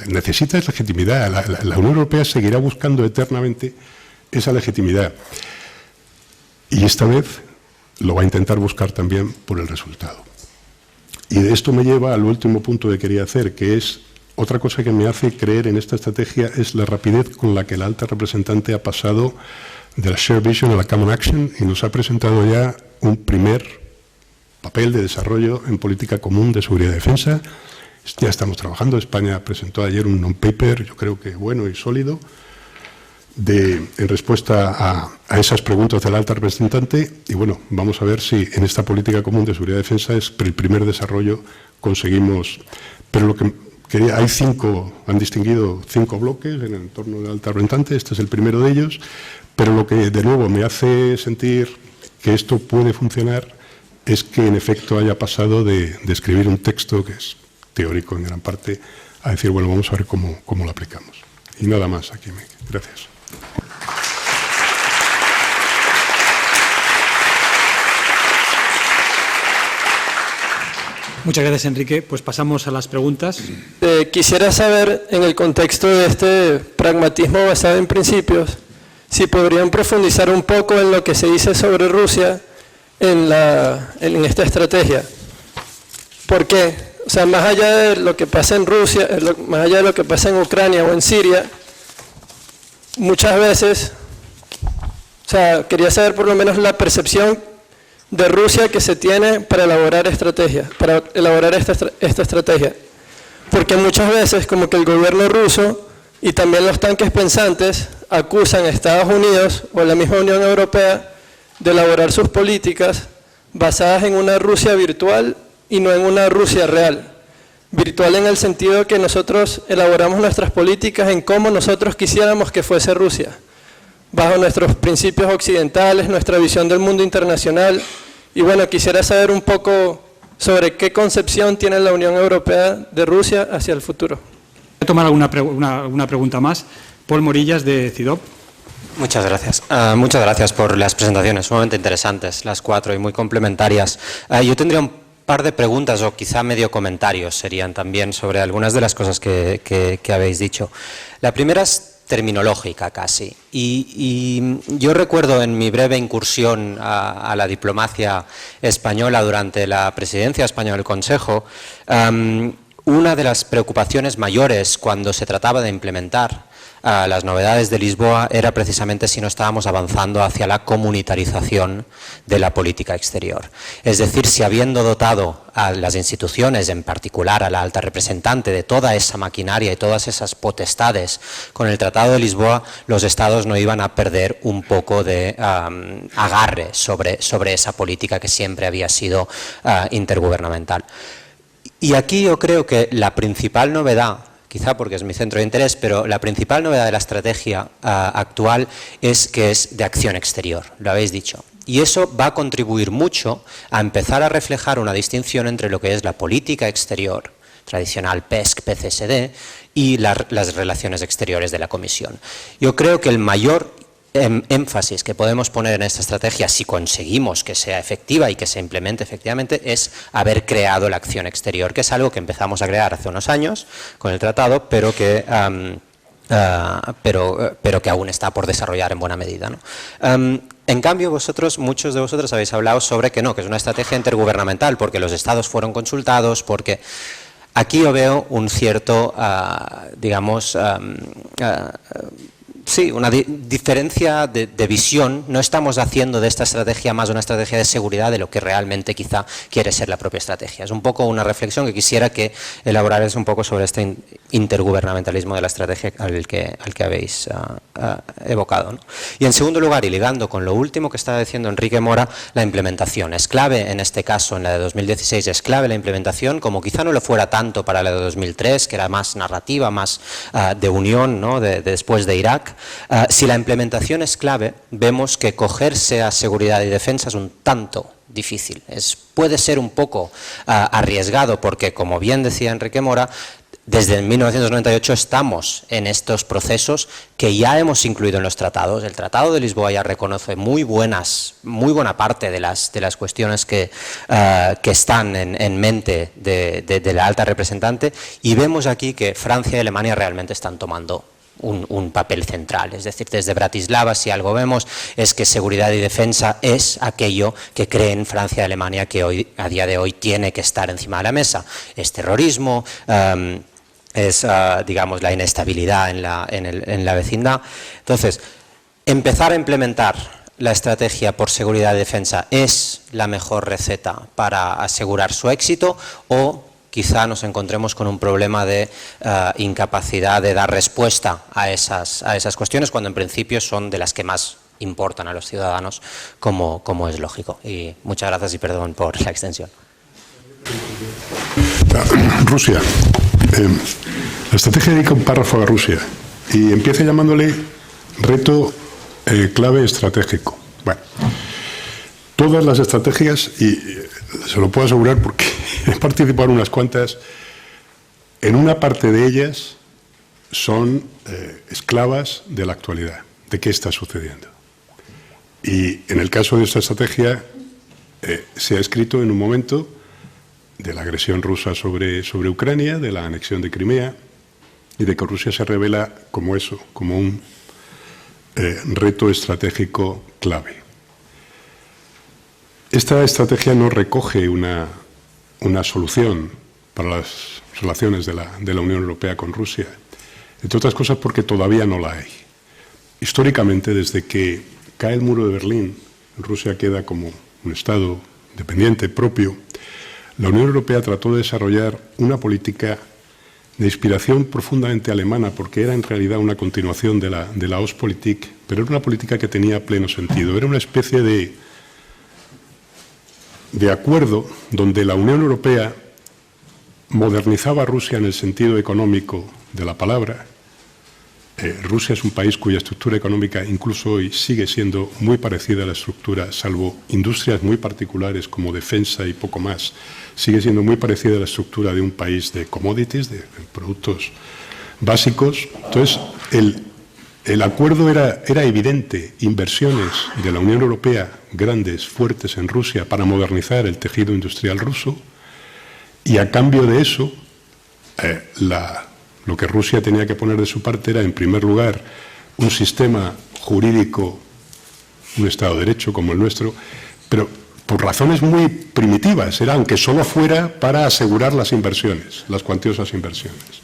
Necesitas legitimidad. La Unión Europea seguirá buscando eternamente esa legitimidad. Y esta vez lo va a intentar buscar también por el resultado. Y de esto me lleva al último punto que quería hacer, que es otra cosa que me hace creer en esta estrategia, es la rapidez con la que la alta representante ha pasado de la Shared Vision a la Common Action y nos ha presentado ya un primer papel de desarrollo en política común de seguridad y defensa. Ya estamos trabajando. España presentó ayer un non-paper, yo creo que bueno y sólido, en respuesta a esas preguntas de la alta representante. Y bueno, vamos a ver si en esta política común de seguridad y defensa es el primer desarrollo conseguimos. Pero lo que quería, han distinguido 5 bloques en el entorno de la alta representante, este es el primero de ellos, pero lo que de nuevo me hace sentir que esto puede funcionar es que en efecto haya pasado de escribir un texto que es teórico en gran parte a decir, bueno, vamos a ver cómo lo aplicamos. Y nada más aquí. Gracias. Muchas gracias, Enrique. Pues pasamos a las preguntas. Quisiera saber, en el contexto de este pragmatismo basado en principios, si podrían profundizar un poco en lo que se dice sobre Rusia en esta estrategia. ¿Por qué? O sea, más allá de lo que pasa en Rusia, más allá de lo que pasa en Ucrania o en Siria, muchas veces, o sea, quería saber por lo menos la percepción de Rusia que se tiene para elaborar estrategias, para elaborar esta estrategia. Porque muchas veces como que el gobierno ruso y también los tanques pensantes acusan a Estados Unidos o a la misma Unión Europea de elaborar sus políticas basadas en una Rusia virtual y no en una Rusia real. Virtual en el sentido que nosotros elaboramos nuestras políticas en cómo nosotros quisiéramos que fuese Rusia, bajo nuestros principios occidentales, nuestra visión del mundo internacional. Y bueno, quisiera saber un poco sobre qué concepción tiene la Unión Europea de Rusia hacia el futuro. Voy a tomar una pregunta más. Paul Morillas, de CIDOB. Muchas gracias. Muchas gracias por las presentaciones, sumamente interesantes, las 4 y muy complementarias. Yo tendría un par de preguntas o quizá medio comentarios serían también sobre algunas de las cosas que habéis dicho. La primera es terminológica casi. Y yo recuerdo en mi breve incursión a la diplomacia española durante la presidencia española del Consejo, una de las preocupaciones mayores cuando se trataba de implementar las novedades de Lisboa era precisamente si no estábamos avanzando hacia la comunitarización de la política exterior. Es decir, si habiendo dotado a las instituciones, en particular a la alta representante, de toda esa maquinaria y todas esas potestades con el Tratado de Lisboa, los Estados no iban a perder un poco de agarre sobre esa política que siempre había sido intergubernamental. Y aquí yo creo que la principal novedad, quizá porque es mi centro de interés, pero la principal novedad de la estrategia actual es que es de acción exterior, lo habéis dicho. Y eso va a contribuir mucho a empezar a reflejar una distinción entre lo que es la política exterior tradicional PESC, PCSD, y las relaciones exteriores de la Comisión. Yo creo que el mayor énfasis que podemos poner en esta estrategia, si conseguimos que sea efectiva y que se implemente efectivamente, es haber creado la acción exterior, que es algo que empezamos a crear hace unos años con el tratado, pero que aún está por desarrollar en buena medida, ¿no? En cambio, muchos de vosotros habéis hablado sobre que no, que es una estrategia intergubernamental, porque los estados fueron consultados, porque aquí yo veo un cierto, sí, una diferencia de visión. No estamos haciendo de esta estrategia más una estrategia de seguridad de lo que realmente quizá quiere ser la propia estrategia. Es un poco una reflexión que quisiera que elaborarais un poco sobre este intergubernamentalismo de la estrategia al que habéis evocado, ¿no? Y en segundo lugar, y ligando con lo último que estaba diciendo Enrique Mora, la implementación. Es clave en este caso, en la de 2016, es clave la implementación, como quizá no lo fuera tanto para la de 2003, que era más narrativa, más de unión, ¿no? Después de Irak. Si la implementación es clave, vemos que cogerse a seguridad y defensa es un tanto difícil. Puede ser un poco arriesgado porque, como bien decía Enrique Mora, desde 1998 estamos en estos procesos que ya hemos incluido en los tratados. El Tratado de Lisboa ya reconoce muy buena parte de las cuestiones que están en mente de la alta representante, y vemos aquí que Francia y Alemania realmente están tomando un papel central. Es decir, desde Bratislava, si algo vemos, es que seguridad y defensa es aquello que creen Francia y Alemania que hoy, a día de hoy, tiene que estar encima de la mesa. Es terrorismo, es, digamos, la inestabilidad en la vecindad. Entonces, empezar a implementar la estrategia por seguridad y defensa es la mejor receta para asegurar su éxito, o quizá nos encontremos con un problema de incapacidad de dar respuesta a esas cuestiones, cuando en principio son de las que más importan a los ciudadanos, como es lógico. Y muchas gracias y perdón por la extensión. Rusia. La estrategia dedica un párrafo a Rusia y empieza llamándole reto clave estratégico. Bueno, todas las estrategias, y se lo puedo asegurar porque he participado en unas cuantas, en una parte de ellas son esclavas de la actualidad, de qué está sucediendo. Y en el caso de esta estrategia se ha escrito en un momento de la agresión rusa sobre Ucrania, de la anexión de Crimea, y de que Rusia se revela como eso, como un reto estratégico clave. Esta estrategia no recoge una solución para las relaciones de la Unión Europea con Rusia, entre otras cosas porque todavía no la hay. Históricamente, desde que cae el muro de Berlín, Rusia queda como un Estado independiente, propio. La Unión Europea trató de desarrollar una política de inspiración profundamente alemana, porque era en realidad una continuación de la Ostpolitik, pero era una política que tenía pleno sentido. Era una especie de acuerdo donde la Unión Europea modernizaba a Rusia en el sentido económico de la palabra. Rusia es un país cuya estructura económica incluso hoy sigue siendo muy parecida a la estructura, salvo industrias muy particulares como defensa y poco más, sigue siendo muy parecida a la estructura de un país de commodities, de productos básicos. Entonces, el acuerdo era evidente: inversiones de la Unión Europea grandes, fuertes en Rusia para modernizar el tejido industrial ruso, y a cambio de eso, lo que Rusia tenía que poner de su parte era, en primer lugar, un sistema jurídico, un Estado de Derecho como el nuestro, pero por razones muy primitivas, era aunque solo fuera para asegurar las inversiones, las cuantiosas inversiones.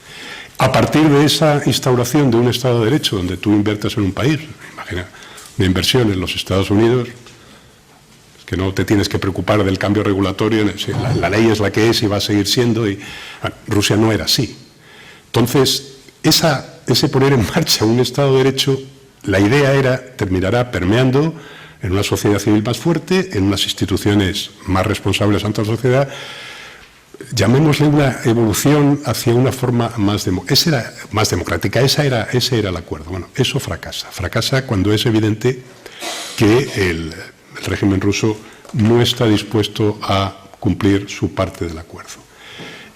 A partir de esa instauración de un Estado de Derecho, donde tú inviertes en un país, imagina, de inversión en los Estados Unidos, que no te tienes que preocupar del cambio regulatorio, la ley es la que es y va a seguir siendo, y Rusia no era así. Entonces, ese poner en marcha un Estado de Derecho, la idea terminará permeando en una sociedad civil más fuerte, en unas instituciones más responsables ante la sociedad, llamémosle una evolución hacia una forma más democrática. Ese era el acuerdo. Bueno, eso fracasa. Fracasa cuando es evidente que el régimen ruso no está dispuesto a cumplir su parte del acuerdo.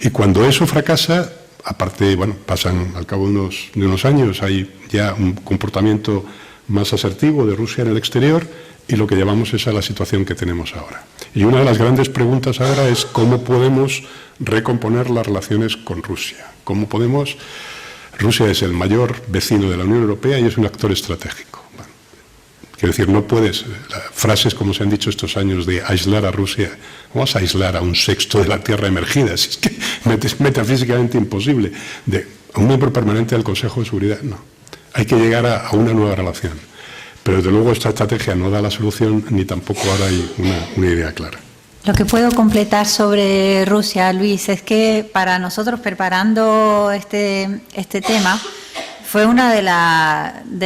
Y cuando eso fracasa, aparte, bueno, pasan al cabo de unos años, hay ya un comportamiento más asertivo de Rusia en el exterior y lo que llamamos es a la situación que tenemos ahora. Y una de las grandes preguntas ahora es cómo podemos recomponer las relaciones con Rusia. ¿Cómo podemos? Rusia es el mayor vecino de la Unión Europea y es un actor estratégico. Bueno, quiero decir, no puedes, frases como se han dicho estos años de aislar a Rusia, vamos a aislar a un sexto de la tierra emergida, si es que es metafísicamente imposible, de un miembro permanente del Consejo de Seguridad, no. Hay que llegar a una nueva relación. Pero desde luego esta estrategia no da la solución ni tampoco ahora hay una idea clara. Lo que puedo completar sobre Rusia, Luis, es que para nosotros preparando este tema fue una de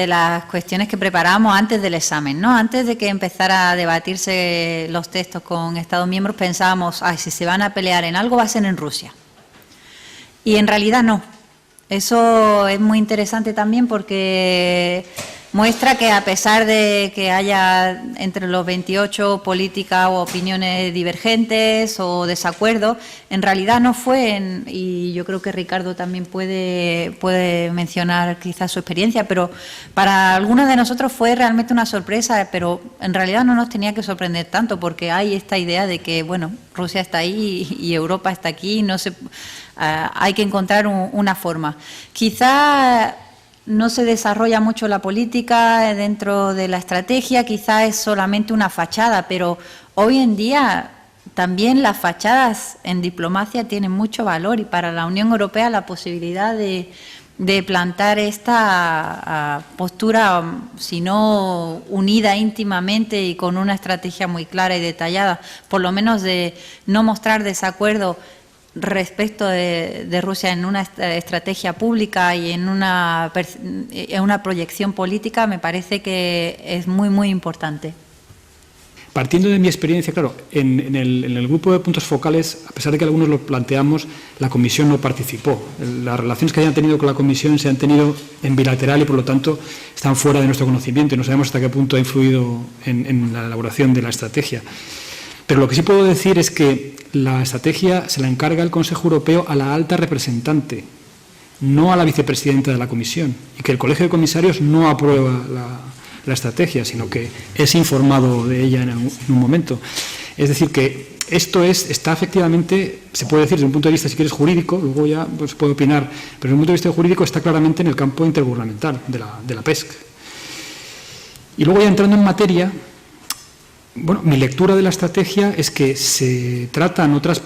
las cuestiones que preparábamos antes del examen, ¿no? Antes de que empezara a debatirse los textos con Estados miembros pensábamos, si se van a pelear en algo va a ser en Rusia. Y en realidad no. Eso es muy interesante también porque muestra que a pesar de que haya entre los 28 políticas o opiniones divergentes o desacuerdos, en realidad no fue, y yo creo que Ricardo también puede mencionar quizás su experiencia, pero para algunos de nosotros fue realmente una sorpresa, pero en realidad no nos tenía que sorprender tanto porque hay esta idea de que, bueno, Rusia está ahí y Europa está aquí, hay que encontrar una forma. Quizá no se desarrolla mucho la política dentro de la estrategia, quizá es solamente una fachada, pero hoy en día también las fachadas en diplomacia tienen mucho valor y para la Unión Europea la posibilidad de plantar esta postura, si no unida íntimamente y con una estrategia muy clara y detallada, por lo menos de no mostrar desacuerdo respecto de Rusia en una estrategia pública y en una proyección política, me parece que es muy, muy importante. Partiendo de mi experiencia, claro, en el grupo de puntos focales, a pesar de que algunos lo planteamos, la Comisión no participó. Las relaciones que hayan tenido con la Comisión se han tenido en bilateral y, por lo tanto, están fuera de nuestro conocimiento y no sabemos hasta qué punto ha influido en la elaboración de la estrategia. Pero lo que sí puedo decir es que la estrategia se la encarga el Consejo Europeo a la alta representante, no a la vicepresidenta de la Comisión, y que el Colegio de Comisarios no aprueba la estrategia, sino que es informado de ella en un momento. Es decir, que esto está efectivamente, se puede decir desde un punto de vista, si quieres, jurídico, luego ya pues, puedo opinar, pero desde un punto de vista jurídico está claramente en el campo intergubernamental de la PESC. Y luego ya entrando en materia, bueno, mi lectura de la estrategia es que se tratan otras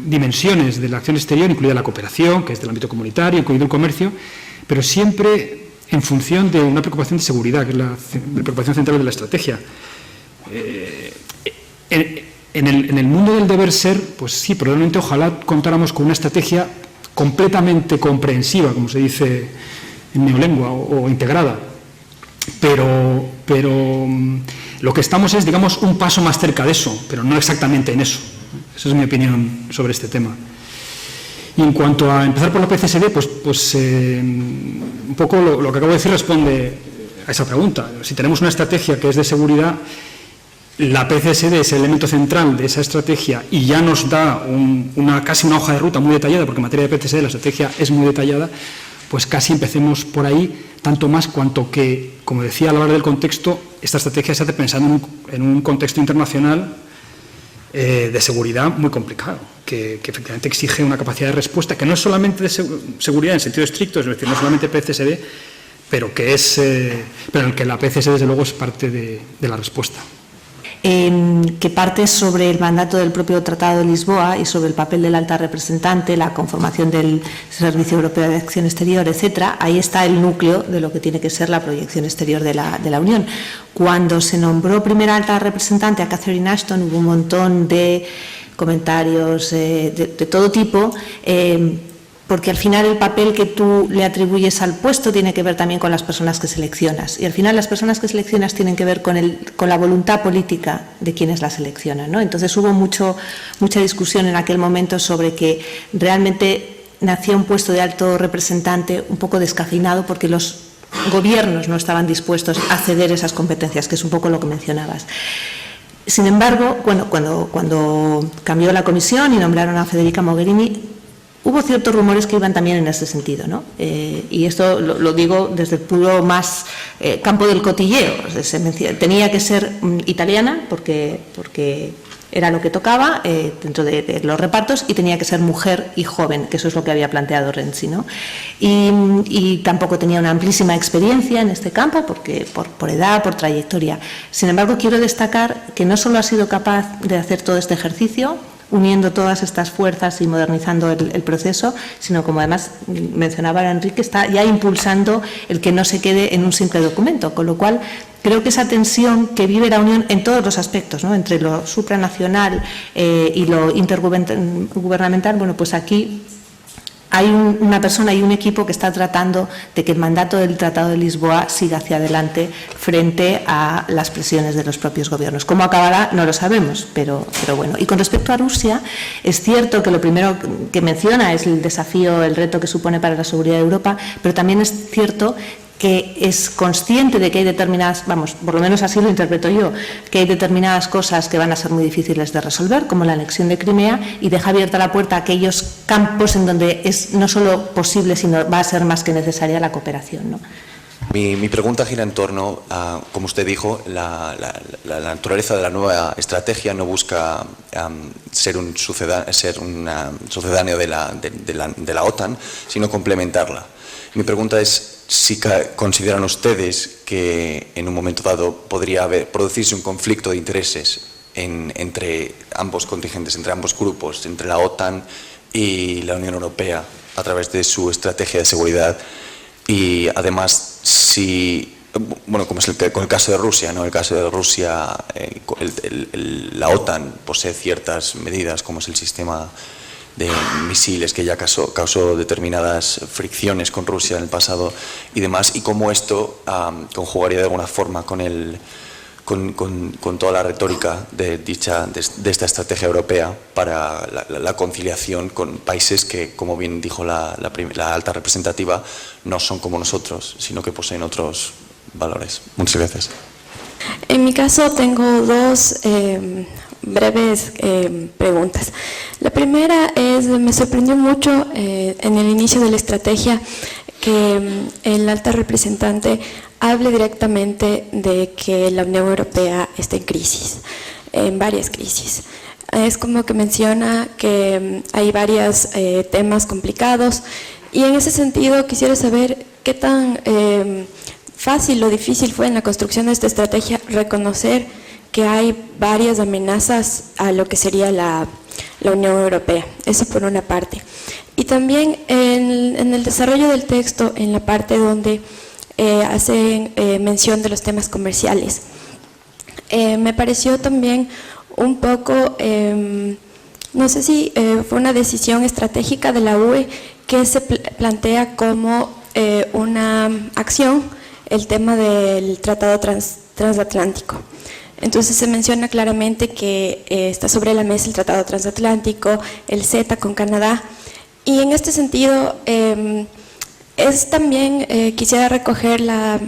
dimensiones de la acción exterior, incluida la cooperación, que es del ámbito comunitario, incluido el comercio, pero siempre en función de una preocupación de seguridad, que es la preocupación central de la estrategia. En el mundo del deber ser, pues sí, probablemente ojalá contáramos con una estrategia completamente comprensiva, como se dice en neolengua, o integrada, pero lo que estamos es, digamos, un paso más cerca de eso, pero no exactamente en eso. Esa es mi opinión sobre este tema. Y en cuanto a empezar por la PCSD, pues un poco lo que acabo de decir responde a esa pregunta. Si tenemos una estrategia que es de seguridad, la PCSD es el elemento central de esa estrategia y ya nos da casi una hoja de ruta muy detallada, porque en materia de PCSD la estrategia es muy detallada, pues casi empecemos por ahí, tanto más cuanto que, como decía al hablar del contexto, esta estrategia se hace pensando en un contexto internacional de seguridad muy complicado, que efectivamente exige una capacidad de respuesta que no es solamente de seguridad en sentido estricto, es decir, no solamente PCSD, pero en el que la PCSD desde luego es parte de la respuesta. Que parte sobre el mandato del propio Tratado de Lisboa y sobre el papel de la alta representante, la conformación del Servicio Europeo de Acción Exterior, etcétera. Ahí está el núcleo de lo que tiene que ser la proyección exterior de la Unión. Cuando se nombró primera alta representante a Catherine Ashton, hubo un montón de comentarios de todo tipo, porque al final el papel que tú le atribuyes al puesto tiene que ver también con las personas que seleccionas, y al final las personas que seleccionas tienen que ver con la voluntad política de quienes la seleccionan, ¿no? Entonces hubo mucha discusión en aquel momento sobre que realmente nacía un puesto de alto representante un poco descafeinado porque los gobiernos no estaban dispuestos a ceder esas competencias, que es un poco lo que mencionabas. Sin embargo, bueno, cuando cambió la comisión y nombraron a Federica Mogherini, hubo ciertos rumores que iban también en ese sentido, ¿no? Y esto lo digo desde el puro más campo del cotilleo. Tenía que ser italiana porque era lo que tocaba dentro de los repartos, y tenía que ser mujer y joven, que eso es lo que había planteado Renzi, ¿no? Y tampoco tenía una amplísima experiencia en este campo, porque por edad, por trayectoria. Sin embargo, quiero destacar que no solo ha sido capaz de hacer todo este ejercicio, uniendo todas estas fuerzas y modernizando el proceso, sino, como además mencionaba Enrique, está ya impulsando el que no se quede en un simple documento, con lo cual creo que esa tensión que vive la Unión en todos los aspectos, ¿no?, entre lo supranacional y lo intergubernamental, bueno, pues aquí hay una persona y un equipo que está tratando de que el mandato del Tratado de Lisboa siga hacia adelante frente a las presiones de los propios gobiernos. ¿Cómo acabará? No lo sabemos, pero bueno. Y con respecto a Rusia, es cierto que lo primero que menciona es el desafío, el reto que supone para la seguridad de Europa, pero también es cierto que es consciente de que hay determinadas, vamos, por lo menos así lo interpreto yo, que hay determinadas cosas que van a ser muy difíciles de resolver, como la anexión de Crimea, y deja abierta la puerta a aquellos campos en donde es no solo posible, sino va a ser más que necesaria la cooperación, ¿no? Mi pregunta gira en torno a, como usted dijo, la naturaleza de la nueva estrategia no busca ser un sucedáneo de la OTAN, sino complementarla. Mi pregunta es si consideran ustedes que en un momento dado podría producirse un conflicto de intereses entre ambos contingentes, entre ambos grupos, entre la OTAN y la Unión Europea a través de su estrategia de seguridad, y además bueno, como es con el caso de Rusia, ¿no? El caso de Rusia, la OTAN posee ciertas medidas, como es el sistema de misiles, que ya causó determinadas fricciones con Rusia en el pasado y demás, y cómo esto conjugaría de alguna forma con toda la retórica de esta estrategia europea para la conciliación con países que, como bien dijo la alta representativa, no son como nosotros, sino que poseen otros valores. Muchas gracias. En mi caso tengo dos breves preguntas. La primera es, me sorprendió mucho en el inicio de la estrategia que el alta representante hable directamente de que la Unión Europea está en crisis, en varias crisis. Es como que menciona que hay varios temas complicados, y en ese sentido quisiera saber qué tan fácil o difícil fue en la construcción de esta estrategia reconocer que hay varias amenazas a lo que sería la Unión Europea. Eso por una parte. Y también en el desarrollo del texto, en la parte donde hacen mención de los temas comerciales, me pareció también un poco, no sé si fue una decisión estratégica de la UE que se plantea como una acción el tema del Tratado Transatlántico. Entonces se menciona claramente que está sobre la mesa el Tratado Transatlántico, el CETA con Canadá, y en este sentido es también, quisiera recoger la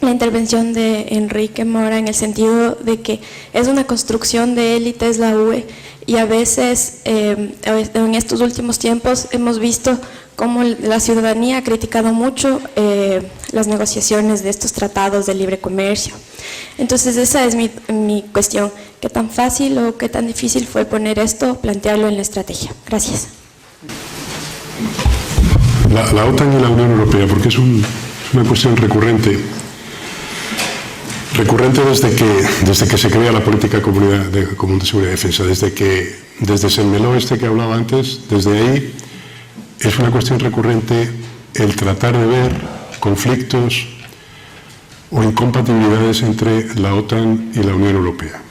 intervención de Enrique Mora en el sentido de que es una construcción de élites la UE, y a veces en estos últimos tiempos hemos visto cómo la ciudadanía ha criticado mucho las negociaciones de estos tratados de libre comercio. Entonces esa es mi cuestión, ¿qué tan fácil o qué tan difícil fue poner esto, plantearlo en la estrategia? Gracias. La OTAN y la Unión Europea, porque es una cuestión recurrente desde que se crea la política común de seguridad y defensa, desde Senmeló que hablaba antes, desde ahí es una cuestión recurrente el tratar de ver conflictos o incompatibilidades entre la OTAN y la Unión Europea.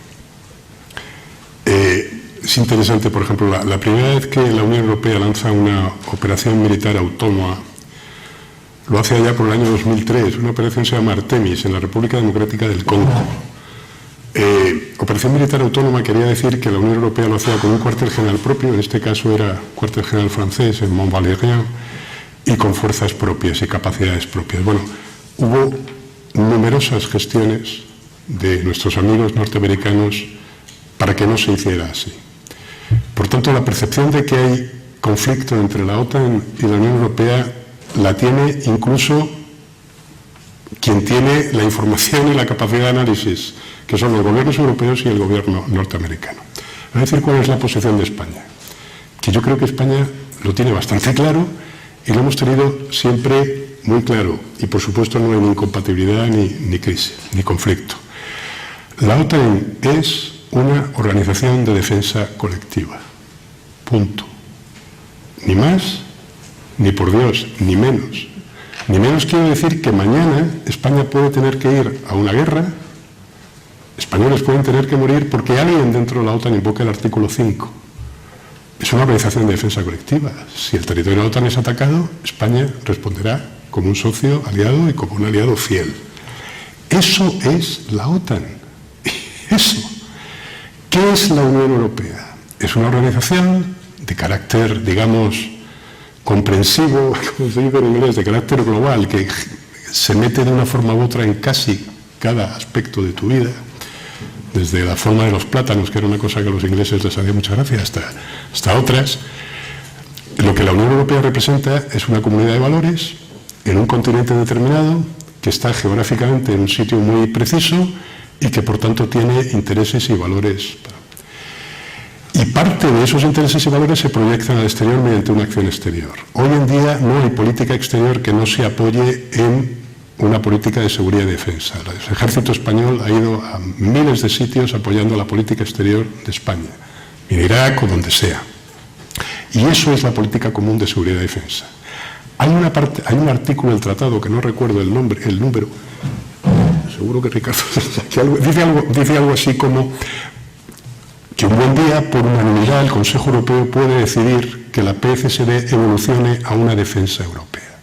es interesante, por ejemplo, la primera vez que la Unión Europea lanza una operación militar autónoma, lo hace allá por el año 2003, una operación se llama Artemis, en la República Democrática del Congo. Operación militar autónoma quería decir que la Unión Europea lo hacía con un cuartel general propio, en este caso era cuartel general francés en Mont-Valérien, y con fuerzas propias y capacidades propias. Bueno, hubo numerosas gestiones de nuestros amigos norteamericanos para que no se hiciera así. Por tanto, la percepción de que hay conflicto entre la OTAN y la Unión Europea la tiene incluso quien tiene la información y la capacidad de análisis, que son los gobiernos europeos y el gobierno norteamericano. Voy a decir cuál es la posición de España, que yo creo que España lo tiene bastante claro y lo hemos tenido siempre muy claro, y por supuesto no hay ni incompatibilidad ni crisis, ni conflicto. La OTAN es una organización de defensa colectiva, punto. Ni más, ni por Dios, ni menos. Ni menos quiero decir que mañana España puede tener que ir a una guerra, españoles pueden tener que morir porque alguien dentro de la OTAN invoca el artículo 5. Es una organización de defensa colectiva. Si el territorio de la OTAN es atacado, España responderá como un socio aliado y como un aliado fiel. Eso es la OTAN. Eso. ¿Qué es la Unión Europea? Es una organización de carácter, digamos, comprensivo, como se dice en inglés, de carácter global, que se mete de una forma u otra en casi cada aspecto de tu vida, desde la forma de los plátanos, que era una cosa que a los ingleses les hacía mucha gracia, hasta otras. Lo que la Unión Europea representa es una comunidad de valores en un continente determinado, que está geográficamente en un sitio muy preciso y que por tanto tiene intereses y valores. Y parte de esos intereses y valores se proyectan al exterior mediante una acción exterior. Hoy en día no hay política exterior que no se apoye en una política de seguridad y defensa. El ejército español ha ido a miles de sitios apoyando la política exterior de España, en Irak o donde sea. Y eso es la política común de seguridad y defensa. Hay un artículo del tratado, que no recuerdo el número, seguro que Ricardo dice algo así como que un buen día, por unanimidad, el Consejo Europeo puede decidir que la PFSD evolucione a una defensa europea,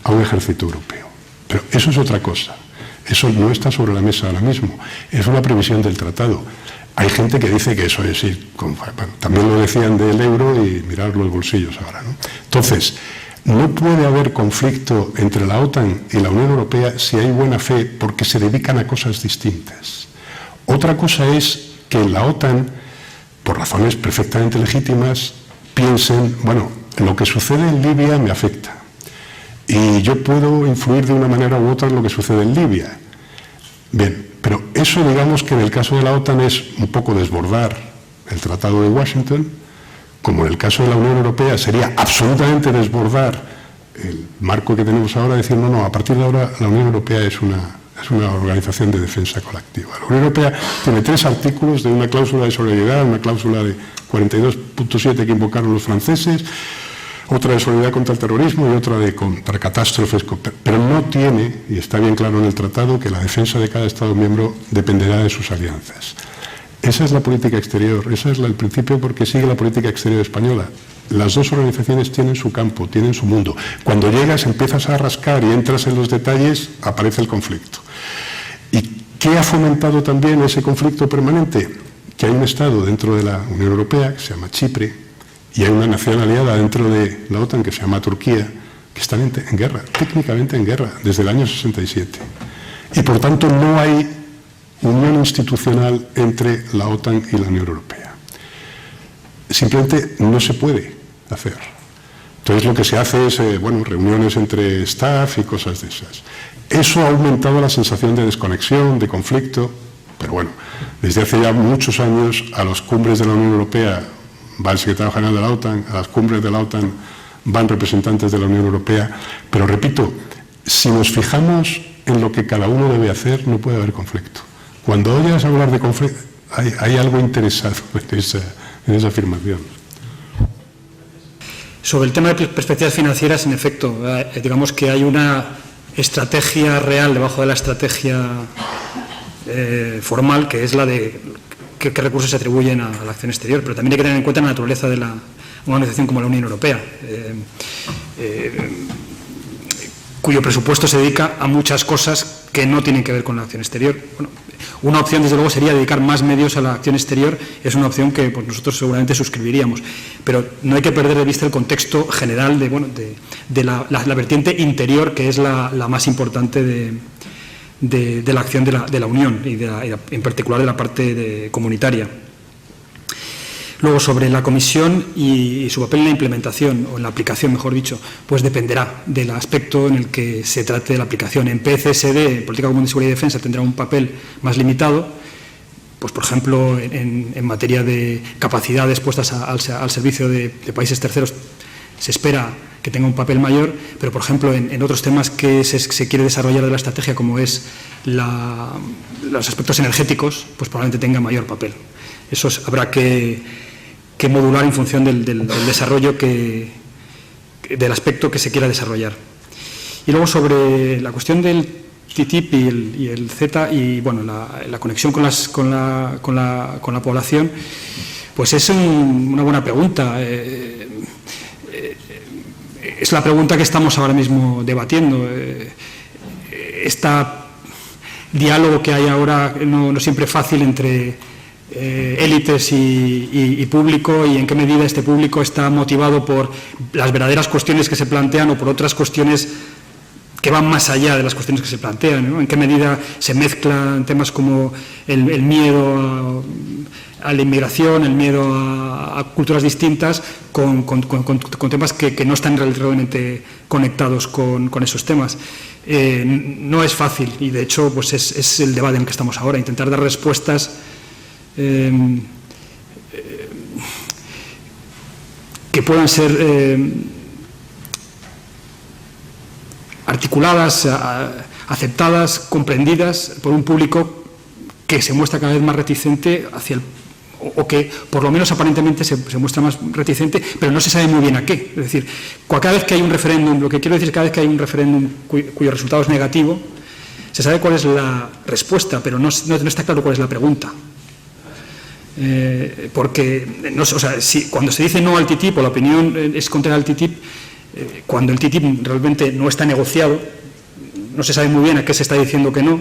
a un ejército europeo. Pero eso es otra cosa. Eso no está sobre la mesa ahora mismo. Es una previsión del tratado. Hay gente que dice que eso es ir, bueno, también lo decían del euro y mirar los bolsillos ahora, ¿no? Entonces, no puede haber conflicto entre la OTAN y la Unión Europea si hay buena fe, porque se dedican a cosas distintas. Otra cosa es que en la OTAN, por razones perfectamente legítimas, piensen, bueno, lo que sucede en Libia me afecta y yo puedo influir de una manera u otra en lo que sucede en Libia. Bien, pero eso, digamos que en el caso de la OTAN es un poco desbordar el Tratado de Washington, como en el caso de la Unión Europea sería absolutamente desbordar el marco que tenemos ahora, decir, no, a partir de ahora la Unión Europea es una organización de defensa colectiva. La Unión Europea tiene 3 artículos de una cláusula de solidaridad, una cláusula de 42.7 que invocaron los franceses, otra de solidaridad contra el terrorismo y otra de contra catástrofes, pero no tiene, y está bien claro en el tratado, que la defensa de cada Estado miembro dependerá de sus alianzas. Esa es la política exterior, ese es el principio porque sigue la política exterior española. Las dos organizaciones tienen su campo, tienen su mundo. Cuando llegas, empiezas a rascar y entras en los detalles, aparece el conflicto. ¿Y qué ha fomentado también ese conflicto permanente? Que hay un Estado dentro de la Unión Europea, que se llama Chipre, y hay una nación aliada dentro de la OTAN, que se llama Turquía, que están en guerra, técnicamente en guerra, desde el año 67. Y por tanto no hay unión institucional entre la OTAN y la Unión Europea. Simplemente no se puede hacer. Entonces lo que se hace es, reuniones entre staff y cosas de esas. Eso ha aumentado la sensación de desconexión, de conflicto, pero bueno, desde hace ya muchos años a las cumbres de la Unión Europea va el secretario general de la OTAN, a las cumbres de la OTAN van representantes de la Unión Europea, pero repito, si nos fijamos en lo que cada uno debe hacer, no puede haber conflicto. Cuando oyes hablar de conflicto, hay algo interesado en esa afirmación. Sobre el tema de perspectivas financieras, en efecto, digamos que hay una estrategia real debajo de la estrategia formal, que es la de qué recursos se atribuyen a la acción exterior, pero también hay que tener en cuenta la naturaleza de una organización como la Unión Europea, cuyo presupuesto se dedica a muchas cosas que no tienen que ver con la acción exterior. Bueno, una opción, desde luego, sería dedicar más medios a la acción exterior. Es una opción que pues, nosotros seguramente suscribiríamos, pero no hay que perder de vista el contexto general de la vertiente interior, que es la más importante de la acción de la Unión y en particular de la parte comunitaria. Luego, sobre la comisión y su papel en la implementación, o en la aplicación, mejor dicho, pues dependerá del aspecto en el que se trate de la aplicación. En PCSD, Política Común de Seguridad y Defensa, tendrá un papel más limitado, pues por ejemplo, en materia de capacidades puestas al servicio de países terceros, se espera que tenga un papel mayor, pero por ejemplo, en otros temas que se quiere desarrollar de la estrategia, como es los aspectos energéticos, pues probablemente tenga mayor papel. Eso habrá que modular en función del desarrollo del aspecto que se quiera desarrollar. Y luego sobre la cuestión del TTIP y el CETA y bueno, la conexión con la población, pues es una buena pregunta. Es la pregunta que estamos ahora mismo debatiendo. Este diálogo que hay ahora no siempre es fácil entre élites y público, y en qué medida este público está motivado por las verdaderas cuestiones que se plantean o por otras cuestiones que van más allá de las cuestiones que se plantean, ¿no? En qué medida se mezclan temas como el miedo a la inmigración, el miedo a culturas distintas con temas que no están realmente conectados con esos temas. No es fácil, y de hecho pues es el debate en el que estamos ahora, intentar dar respuestas que puedan ser articuladas, aceptadas, comprendidas por un público que se muestra cada vez más reticente o que por lo menos aparentemente se muestra más reticente, pero no se sabe muy bien a qué. Es decir, cada vez que hay un referéndum, lo que quiero decir es que cada vez que hay un referéndum cuyo resultado es negativo, se sabe cuál es la respuesta, pero no está claro cuál es la pregunta. Porque cuando se dice no al TTIP o la opinión es contra el TTIP, cuando el TTIP realmente no está negociado, no se sabe muy bien a qué se está diciendo que no,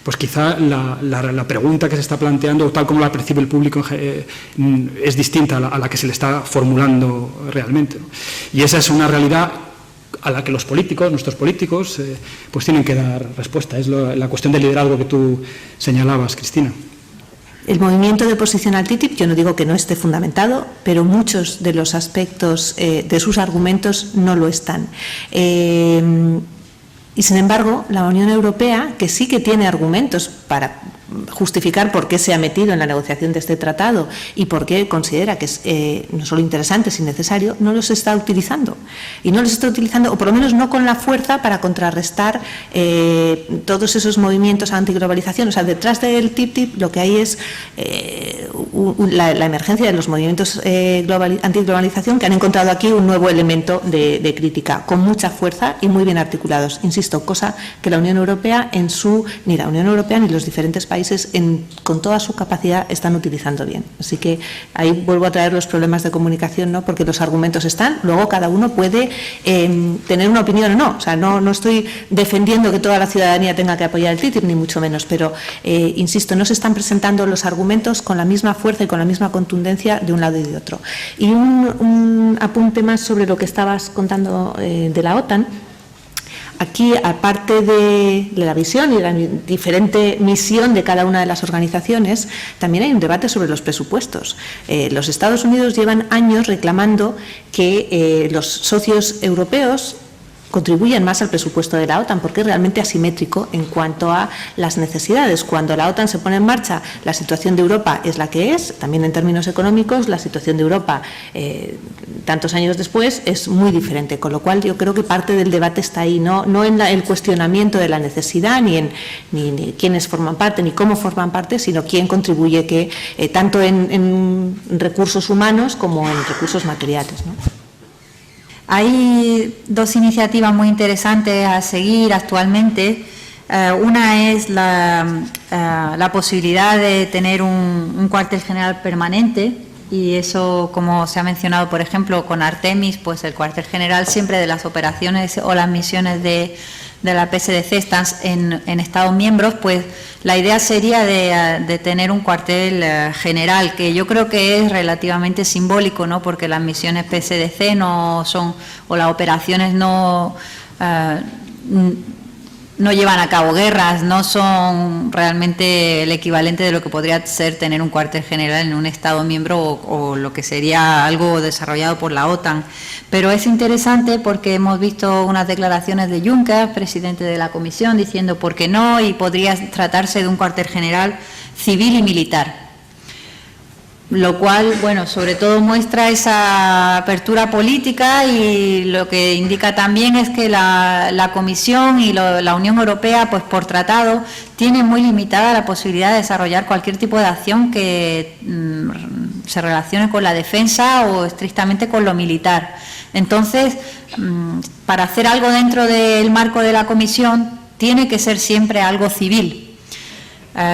pues quizá la pregunta que se está planteando, tal como la percibe el público, es distinta a la que se le está formulando realmente, ¿no? Y esa es una realidad a la que nuestros políticos, pues tienen que dar respuesta. Es la cuestión del liderazgo que tú señalabas, Cristina. El movimiento de oposición al TTIP, yo no digo que no esté fundamentado, pero muchos de los aspectos de sus argumentos no lo están. Y sin embargo, la Unión Europea, que sí que tiene argumentos para justificar por qué se ha metido en la negociación de este tratado y por qué considera que es no solo interesante, sino necesario, no los está utilizando. Y no los está utilizando, o por lo menos no con la fuerza para contrarrestar todos esos movimientos antiglobalización. O sea, detrás del TTIP lo que hay es la emergencia de los movimientos antiglobalización, que han encontrado aquí un nuevo elemento de crítica, con mucha fuerza y muy bien articulados. Insisto, cosa que la Unión Europea ni la Unión Europea ni los diferentes países con toda su capacidad están utilizando bien. Así que ahí vuelvo a traer los problemas de comunicación, ¿no? Porque los argumentos están, luego cada uno puede tener una opinión o no. O sea, no estoy defendiendo que toda la ciudadanía tenga que apoyar el TTIP, ni mucho menos, pero insisto, no se están presentando los argumentos con la misma fuerza y con la misma contundencia de un lado y de otro. Y un apunte más sobre lo que estabas contando de la OTAN. Aquí, aparte de la visión y la diferente misión de cada una de las organizaciones, también hay un debate sobre los presupuestos. Los Estados Unidos llevan años reclamando que los socios europeos contribuyen más al presupuesto de la OTAN, porque es realmente asimétrico en cuanto a las necesidades. Cuando la OTAN se pone en marcha, la situación de Europa es la que es, también en términos económicos, la situación de Europa tantos años después es muy diferente, con lo cual yo creo que parte del debate está ahí, no en el cuestionamiento de la necesidad, ni quiénes forman parte, ni cómo forman parte, sino quién contribuye tanto en recursos humanos como en recursos materiales, ¿no? Hay dos iniciativas muy interesantes a seguir actualmente. Una es la posibilidad de tener un cuartel general permanente, y eso, como se ha mencionado, por ejemplo, con Artemis, pues el cuartel general siempre de las operaciones o las misiones de la PSDC están en Estados miembros, pues la idea sería de tener un cuartel general, que yo creo que es relativamente simbólico, ¿no? Porque las misiones PSDC no son, o las operaciones no llevan a cabo guerras, no son realmente el equivalente de lo que podría ser tener un cuartel general en un Estado miembro o lo que sería algo desarrollado por la OTAN. Pero es interesante porque hemos visto unas declaraciones de Juncker, presidente de la Comisión, diciendo por qué no, y podría tratarse de un cuartel general civil y militar. Lo cual, bueno, sobre todo muestra esa apertura política, y lo que indica también es que la Comisión y la Unión Europea, pues por tratado, tiene muy limitada la posibilidad de desarrollar cualquier tipo de acción que se relacione con la defensa o estrictamente con lo militar. Entonces, para hacer algo dentro del marco de la Comisión, tiene que ser siempre algo civil.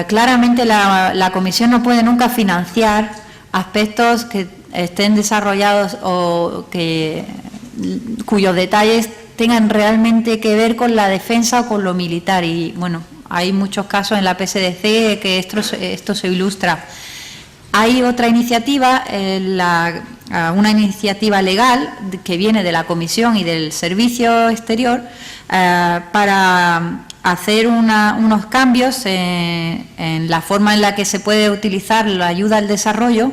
Claramente la Comisión no puede nunca financiar aspectos que estén desarrollados o cuyos detalles tengan realmente que ver con la defensa o con lo militar. Y bueno, hay muchos casos en la PSDC que esto se ilustra. Hay otra iniciativa, una iniciativa legal que viene de la Comisión y del Servicio Exterior para hacer unos cambios en la forma en la que se puede utilizar la ayuda al desarrollo.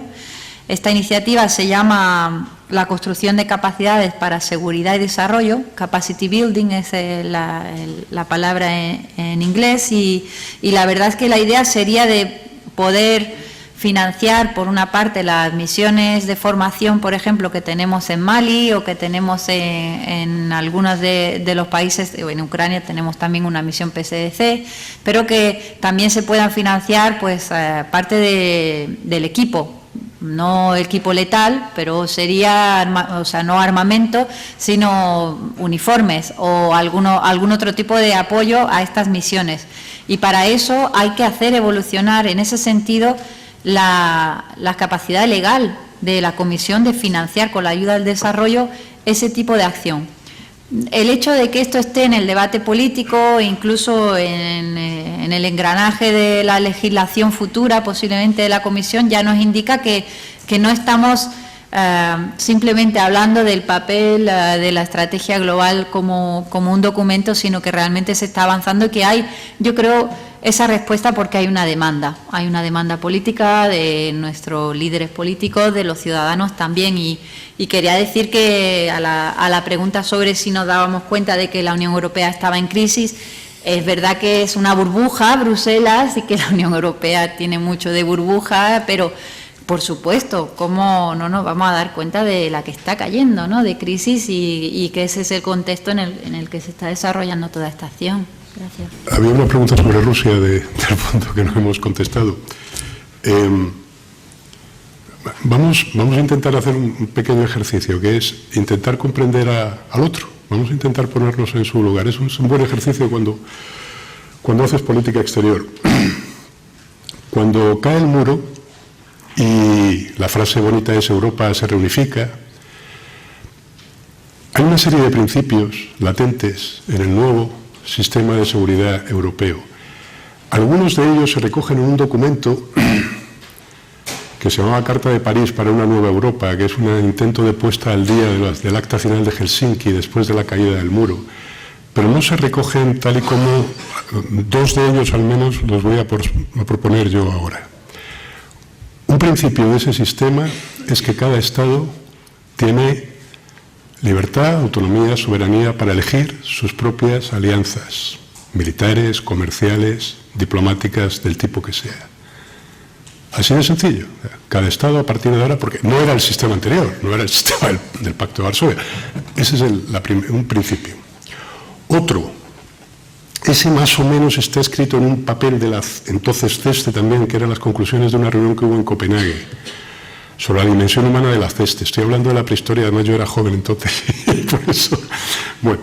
Esta iniciativa se llama la construcción de capacidades para seguridad y desarrollo. Capacity Building es la palabra en inglés, y la verdad es que la idea sería de poder financiar, por una parte, las misiones de formación, por ejemplo, que tenemos en Mali o que tenemos en algunos de los países. En Ucrania tenemos también una misión PSDC, pero que también se puedan financiar pues parte del equipo, no equipo letal, pero sería, no armamento, sino uniformes o algún otro tipo de apoyo a estas misiones. Y para eso hay que hacer evolucionar, en ese sentido, la capacidad legal de la Comisión de financiar con la ayuda al desarrollo ese tipo de acción. El hecho de que esto esté en el debate político, incluso en el engranaje de la legislación futura, posiblemente de la Comisión, ya nos indica que no estamos simplemente hablando del papel de la estrategia global como un documento, sino que realmente se está avanzando y que hay, yo creo, esa respuesta porque hay una demanda política de nuestros líderes políticos, de los ciudadanos también, y quería decir que a la pregunta sobre si nos dábamos cuenta de que la Unión Europea estaba en crisis, es verdad que es una burbuja, Bruselas, y que la Unión Europea tiene mucho de burbuja, pero por supuesto, ¿cómo no nos vamos a dar cuenta de la que está cayendo, ¿no? De crisis, y que ese es el contexto en el que se está desarrollando toda esta acción? Gracias. Había una pregunta sobre Rusia del fondo que no hemos contestado. Vamos a intentar hacer un pequeño ejercicio, que es intentar comprender al otro. Vamos a intentar ponernos en su lugar. Es un buen ejercicio cuando haces política exterior. Cuando cae el muro y la frase bonita es Europa se reunifica, hay una serie de principios latentes en el nuevo sistema de seguridad europeo. Algunos de ellos se recogen en un documento que se llamaba Carta de París para una nueva Europa, que es un intento de puesta al día del Acta Final de Helsinki después de la caída del muro. Pero no se recogen tal y como, dos de ellos al menos los voy a proponer yo ahora. Un principio de ese sistema es que cada Estado tiene libertad, autonomía, soberanía para elegir sus propias alianzas militares, comerciales, diplomáticas, del tipo que sea. Así de sencillo. Cada Estado a partir de ahora, porque no era el sistema anterior, no era el sistema del Pacto de Varsovia. Ese es un principio. Otro, ese más o menos está escrito en un papel de la entonces CESTE también, que eran las conclusiones de una reunión que hubo en Copenhague, sobre la dimensión humana de la CESTE. Estoy hablando de la prehistoria, además yo era joven entonces, por eso. Bueno,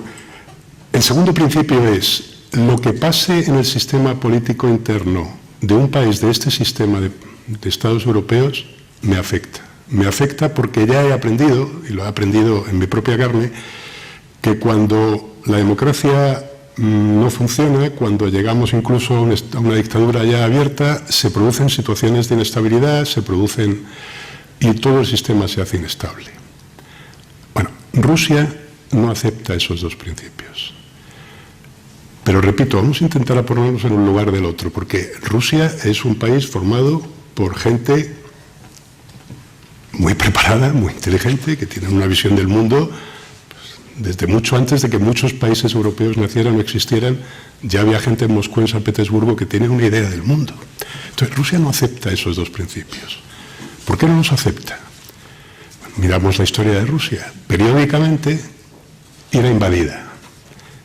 el segundo principio es, lo que pase en el sistema político interno de un país de este sistema de Estados europeos me afecta. Me afecta porque ya he aprendido, y lo he aprendido en mi propia carne, que cuando la democracia no funciona, cuando llegamos incluso a una dictadura ya abierta, se producen situaciones de inestabilidad, y todo el sistema se hace inestable. Bueno, Rusia no acepta esos dos principios. Pero repito, vamos a intentar ponernos en un lugar del otro, porque Rusia es un país formado por gente muy preparada, muy inteligente, que tienen una visión del mundo. Desde mucho antes de que muchos países europeos nacieran o existieran, ya había gente en Moscú, en San Petersburgo, que tiene una idea del mundo. Entonces, Rusia no acepta esos dos principios. ¿Por qué no los acepta? Bueno, miramos la historia de Rusia. Periódicamente era invadida.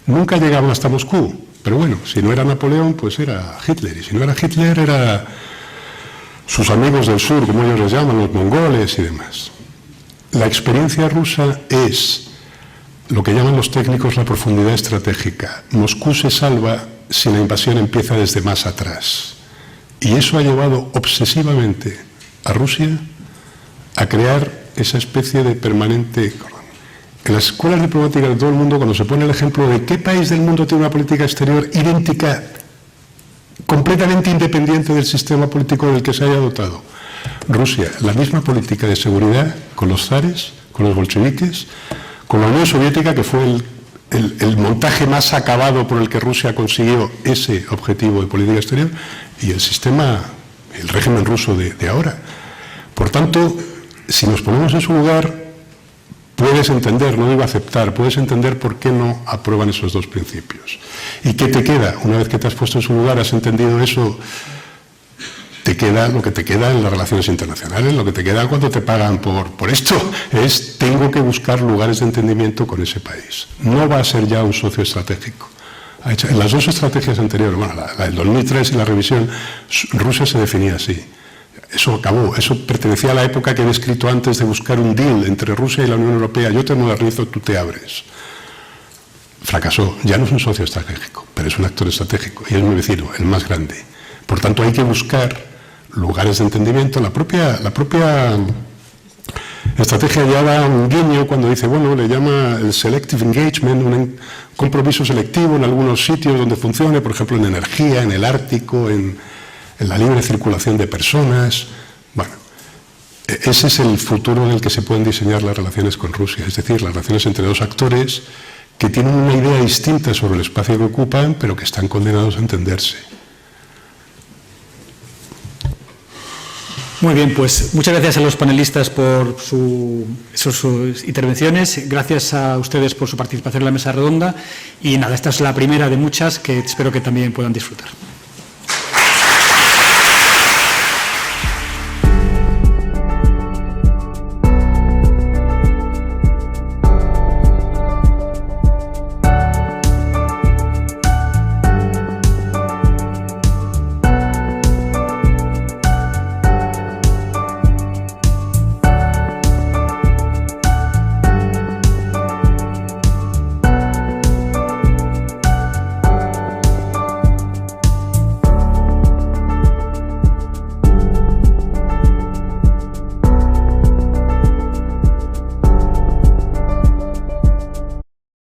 Nunca llegaban hasta Moscú, pero bueno, si no era Napoleón, pues era Hitler. Y si no era Hitler, era sus amigos del sur, como ellos les llaman, los mongoles y demás. La experiencia rusa es lo que llaman los técnicos la profundidad estratégica. Moscú se salva si la invasión empieza desde más atrás. Y eso ha llevado obsesivamente a Rusia a crear esa especie de permanente... En las escuelas diplomáticas de todo el mundo, cuando se pone el ejemplo de qué país del mundo tiene una política exterior idéntica, completamente independiente del sistema político del que se haya dotado, Rusia, la misma política de seguridad con los zares, con los bolcheviques, con la Unión Soviética, que fue el montaje más acabado por el que Rusia consiguió ese objetivo de política exterior, y el sistema, el régimen ruso de ahora. Por tanto, si nos ponemos en su lugar, puedes entender, no digo aceptar, puedes entender por qué no aprueban esos dos principios. ¿Y qué te queda? Una vez que te has puesto en su lugar, has entendido eso, te queda lo que te queda en las relaciones internacionales, lo que te queda cuando te pagan por esto, es tengo que buscar lugares de entendimiento con ese país. No va a ser ya un socio estratégico. En las dos estrategias anteriores, bueno, la del 2003 y la revisión, Rusia se definía así. Eso acabó, eso pertenecía a la época que he descrito antes de buscar un deal entre Rusia y la Unión Europea. Yo te modernizo, tú te abres. Fracasó, ya no es un socio estratégico, pero es un actor estratégico y es mi vecino, el más grande. Por tanto, hay que buscar lugares de entendimiento. La propia estrategia ya da un guiño cuando dice, bueno, le llama el selective engagement, un compromiso selectivo en algunos sitios donde funcione, por ejemplo, en energía, en el Ártico, en la libre circulación de personas. Bueno, ese es el futuro en el que se pueden diseñar las relaciones con Rusia, es decir, las relaciones entre dos actores que tienen una idea distinta sobre el espacio que ocupan, pero que están condenados a entenderse. Muy bien, pues muchas gracias a los panelistas por sus intervenciones, gracias a ustedes por su participación en la mesa redonda y nada, esta es la primera de muchas que espero que también puedan disfrutar.